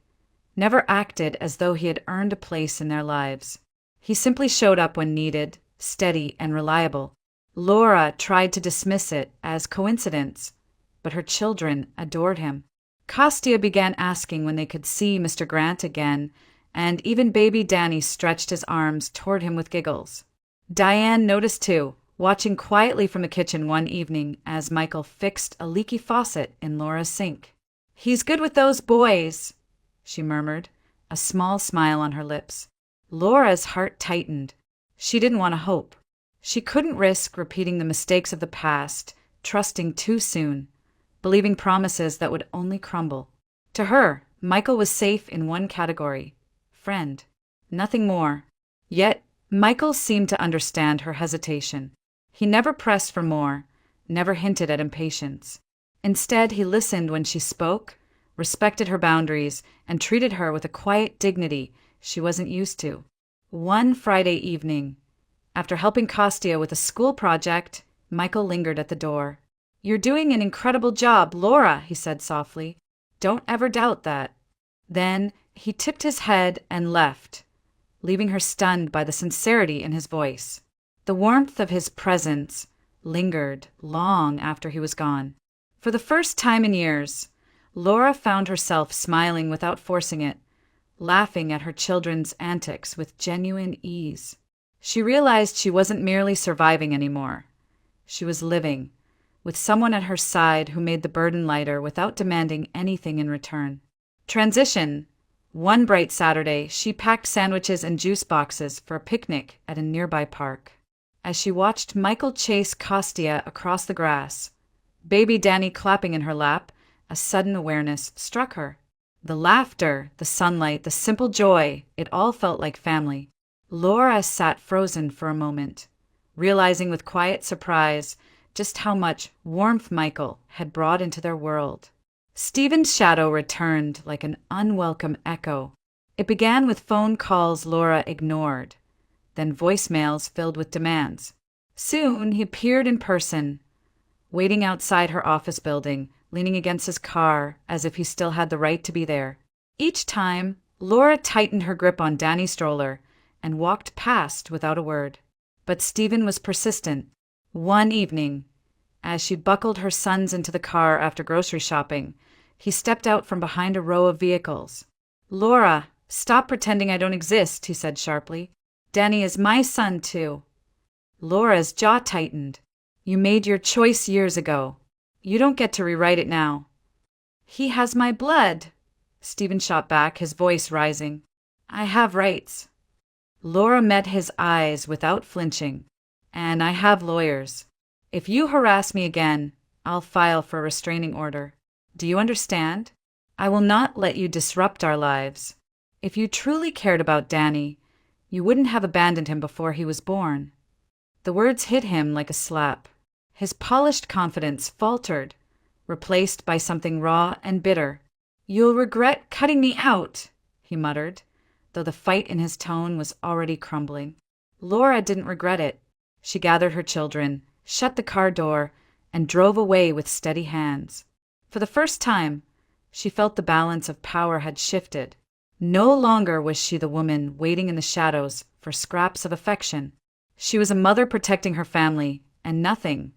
never acted as though he had earned a place in their lives. He simply showed up when needed, steady and reliable. Laura tried to dismiss it as coincidence, but her children adored him. Kostya began asking when they could see Mr. Grant again, and even baby Danny stretched his arms toward him with giggles. Diane noticed too, watching quietly from the kitchen one evening as Michael fixed a leaky faucet in Laura's sink. "He's good with those boys," she murmured, a small smile on her lips. Laura's heart tightened. She didn't want to hope. She couldn't risk repeating the mistakes of the past, trusting too soon, believing promises that would only crumble. To her, Michael was safe in one category: friend. Nothing more. Yet, Michael seemed to understand her hesitation. He never pressed for more, never hinted at impatience. Instead, he listened when she spoke, respected her boundaries, and treated her with a quiet dignity she wasn't used to. One Friday evening, after helping Kostya with a school project, Michael lingered at the door. "You're doing an incredible job, Laura," he said softly. "Don't ever doubt that." Then he tipped his head and left, leaving her stunned by the sincerity in his voice. The warmth of his presence lingered long after he was gone. For the first time in years, Laura found herself smiling without forcing it, laughing at her children's antics with genuine ease. She realized she wasn't merely surviving anymore. She was living, with someone at her side who made the burden lighter without demanding anything in return. Transition. One bright Saturday, she packed sandwiches and juice boxes for a picnic at a nearby park. As she watched Michael chase Kostya across the grass, baby Danny clapping in her lap, a sudden awareness struck her. The laughter, the sunlight, the simple joy, it all felt like family. Laura sat frozen for a moment, realizing with quiet surprise just how much warmth Michael had brought into their world. Stephen's shadow returned like an unwelcome echo. It began with phone calls Laura ignored, then voicemails filled with demands. Soon he appeared in person, waiting outside her office building, leaning against his car as if he still had the right to be there. Each time, Laura tightened her grip on Danny's stroller and walked past without a word. But Stephen was persistent. One evening, as she buckled her sons into the car after grocery shopping, he stepped out from behind a row of vehicles. "Laura, stop pretending I don't exist," he said sharply. "Danny is my son, too." Laura's jaw tightened. "You made your choice years ago. You don't get to rewrite it now." "He has my blood," Stephen shot back, his voice rising. "I have rights." Laura met his eyes without flinching. "And I have lawyers. If you harass me again, I'll file for a restraining order. Do you understand? I will not let you disrupt our lives. If you truly cared about Danny, you wouldn't have abandoned him before he was born." The words hit him like a slap. His polished confidence faltered, replaced by something raw and bitter. "You'll regret cutting me out," he muttered, though the fight in his tone was already crumbling. Laura didn't regret it. She gathered her children, shut the car door, and drove away with steady hands. For the first time, she felt the balance of power had shifted. No longer was she the woman waiting in the shadows for scraps of affection. She was a mother protecting her family, and nothing,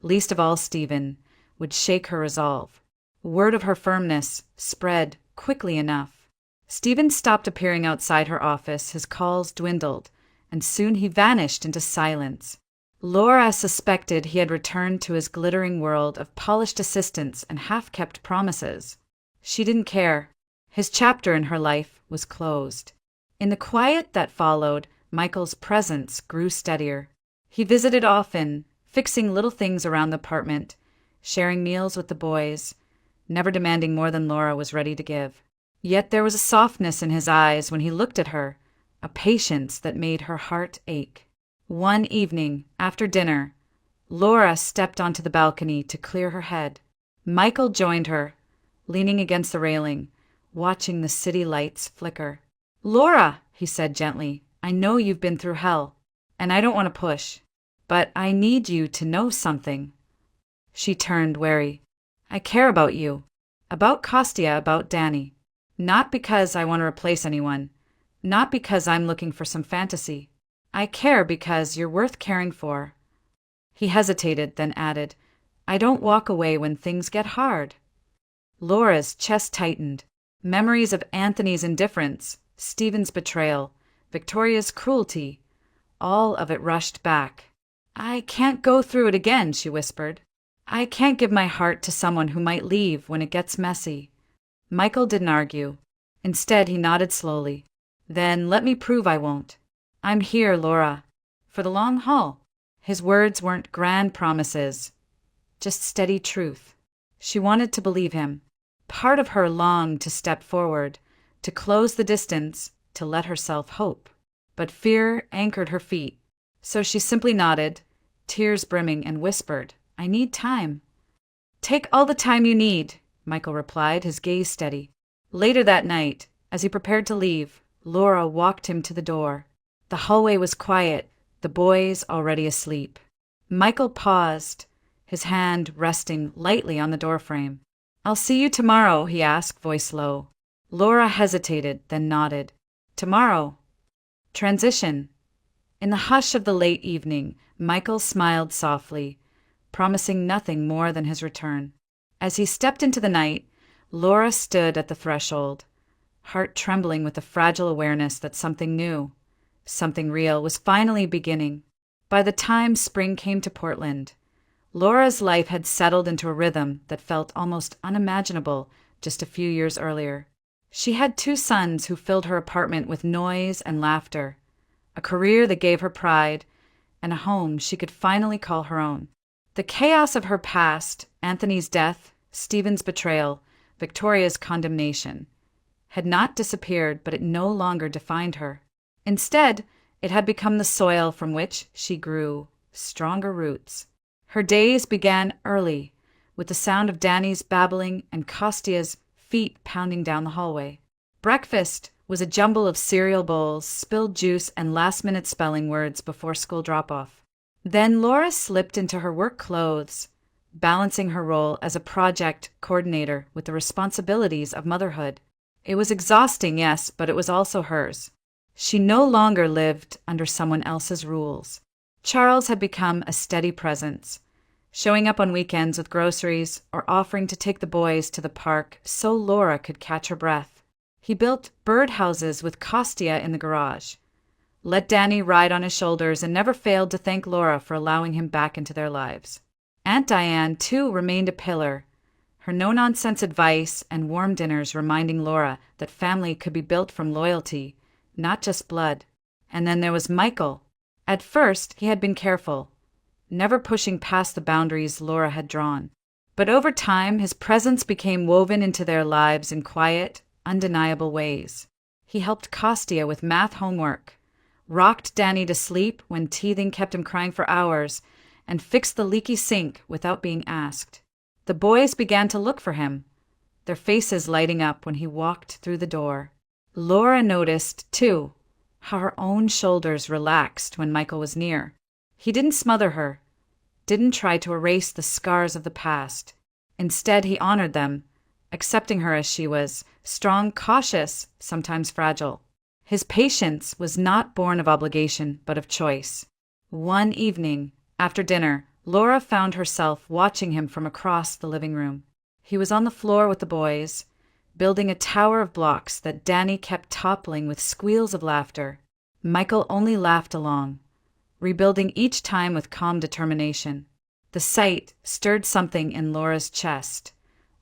least of all Stephen, would shake her resolve. Word of her firmness spread quickly enough. Stephen stopped appearing outside her office, his calls dwindled, and soon he vanished into silence. Laura suspected he had returned to his glittering world of polished assistants and half-kept promises. She didn't care. His chapter in her life was closed. In the quiet that followed, Michael's presence grew steadier. He visited often, fixing little things around the apartment, sharing meals with the boys, never demanding more than Laura was ready to give. Yet there was a softness in his eyes when he looked at her, a patience that made her heart ache. One evening, after dinner, Laura stepped onto the balcony to clear her head. Michael joined her, leaning against the railing, watching the city lights flicker. "Laura," he said gently, "I know you've been through hell, and I don't want to push, but I need you to know something." She turned, wary. "I care about you, about Kostya, about Danny. Not because I want to replace anyone, not because I'm looking for some fantasy. I care because you're worth caring for." He hesitated, then added, "I don't walk away when things get hard." Laura's chest tightened. Memories of Anthony's indifference, Stephen's betrayal, Victoria's cruelty, all of it rushed back. "I can't go through it again," she whispered. "I can't give my heart to someone who might leave when it gets messy." Michael didn't argue. Instead, he nodded slowly. "Then let me prove I won't. I'm here, Laura, for the long haul." His words weren't grand promises, just steady truth. She wanted to believe him. Part of her longed to step forward, to close the distance, to let herself hope. But fear anchored her feet, so she simply nodded, tears brimming, and whispered, "I need time." "Take all the time you need," Michael replied, his gaze steady. Later that night, as he prepared to leave, Laura walked him to the door. The hallway was quiet, the boys already asleep. Michael paused, his hand resting lightly on the doorframe. "I'll see you tomorrow," he asked, voice low. Laura hesitated, then nodded. "Tomorrow." Transition. In the hush of the late evening, Michael smiled softly, promising nothing more than his return. As he stepped into the night, Laura stood at the threshold, heart trembling with the fragile awareness that something new, something real, was finally beginning. By the time spring came to Portland, Laura's life had settled into a rhythm that felt almost unimaginable just a few years earlier. She had 2 sons who filled her apartment with noise and laughter, a career that gave her pride, and a home she could finally call her own. The chaos of her past, Anthony's death, Stephen's betrayal, Victoria's condemnation, had not disappeared, but it no longer defined her. Instead, it had become the soil from which she grew stronger roots. Her days began early, with the sound of Danny's babbling and Kostya's feet pounding down the hallway. Breakfast was a jumble of cereal bowls, spilled juice, and last-minute spelling words before school drop-off. Then Laura slipped into her work clothes, balancing her role as a project coordinator with the responsibilities of motherhood. It was exhausting, yes, but it was also hers. She no longer lived under someone else's rules. Charles had become a steady presence, showing up on weekends with groceries or offering to take the boys to the park so Laura could catch her breath. He built birdhouses with Kostya in the garage, let Danny ride on his shoulders, and never failed to thank Laura for allowing him back into their lives. Aunt Diane, too, remained a pillar, her no-nonsense advice and warm dinners reminding Laura that family could be built from loyalty, not just blood. And then there was Michael. At first, he had been careful, never pushing past the boundaries Laura had drawn. But over time, his presence became woven into their lives in quiet, undeniable ways. He helped Kostya with math homework, rocked Danny to sleep when teething kept him crying for hours, and fixed the leaky sink without being asked. The boys began to look for him, their faces lighting up when he walked through the door. Laura noticed, too, how her own shoulders relaxed when Michael was near. He didn't smother her, didn't try to erase the scars of the past. Instead, he honored them, accepting her as she was, strong, cautious, sometimes fragile. His patience was not born of obligation, but of choice. One evening, after dinner, Laura found herself watching him from across the living room. He was on the floor with the boys, building a tower of blocks that Danny kept toppling with squeals of laughter. Michael only laughed along, rebuilding each time with calm determination. The sight stirred something in Laura's chest,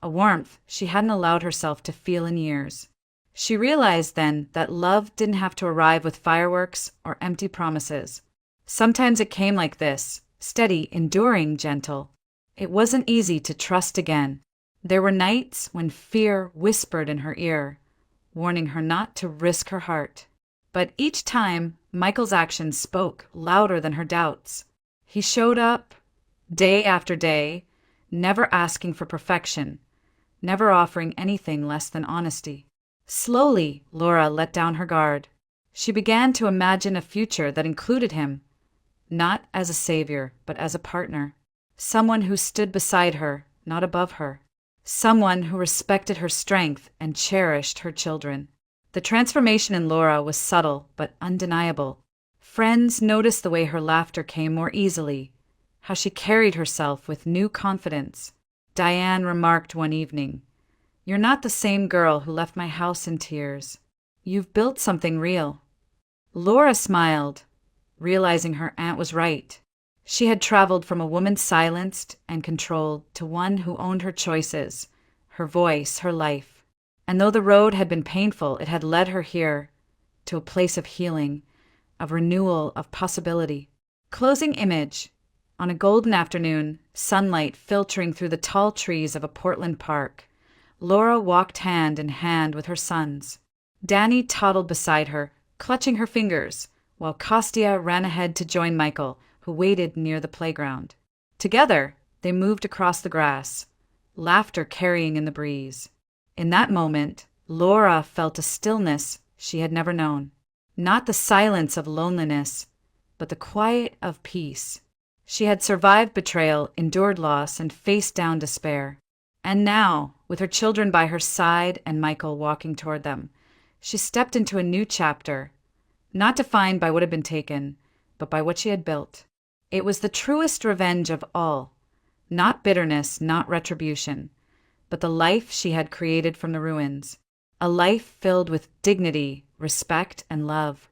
a warmth she hadn't allowed herself to feel in years. She realized then that love didn't have to arrive with fireworks or empty promises. Sometimes it came like this, steady, enduring, gentle. It wasn't easy to trust again. There were nights when fear whispered in her ear, warning her not to risk her heart. But each time, Michael's actions spoke louder than her doubts. He showed up, day after day, never asking for perfection, never offering anything less than honesty. Slowly, Laura let down her guard. She began to imagine a future that included him, not as a savior, but as a partner. Someone who stood beside her, not above her. Someone who respected her strength and cherished her children. The transformation in Laura was subtle but undeniable. Friends noticed the way her laughter came more easily, how she carried herself with new confidence. Diane remarked one evening, "You're not the same girl who left my house in tears. You've built something real." Laura smiled, realizing her aunt was right. She had traveled from a woman silenced and controlled to one who owned her choices, her voice, her life. And though the road had been painful, it had led her here, to a place of healing, of renewal, of possibility. Closing image. On a golden afternoon, sunlight filtering through the tall trees of a Portland park, Laura walked hand in hand with her sons. Danny toddled beside her, clutching her fingers, while Kostya ran ahead to join Michael, who waited near the playground. Together, they moved across the grass, laughter carrying in the breeze. In that moment, Laura felt a stillness she had never known. Not the silence of loneliness, but the quiet of peace. She had survived betrayal, endured loss, and faced down despair. And now, with her children by her side and Michael walking toward them, she stepped into a new chapter, not defined by what had been taken, but by what she had built. It was the truest revenge of all, not bitterness, not retribution, but the life she had created from the ruins, a life filled with dignity, respect, and love.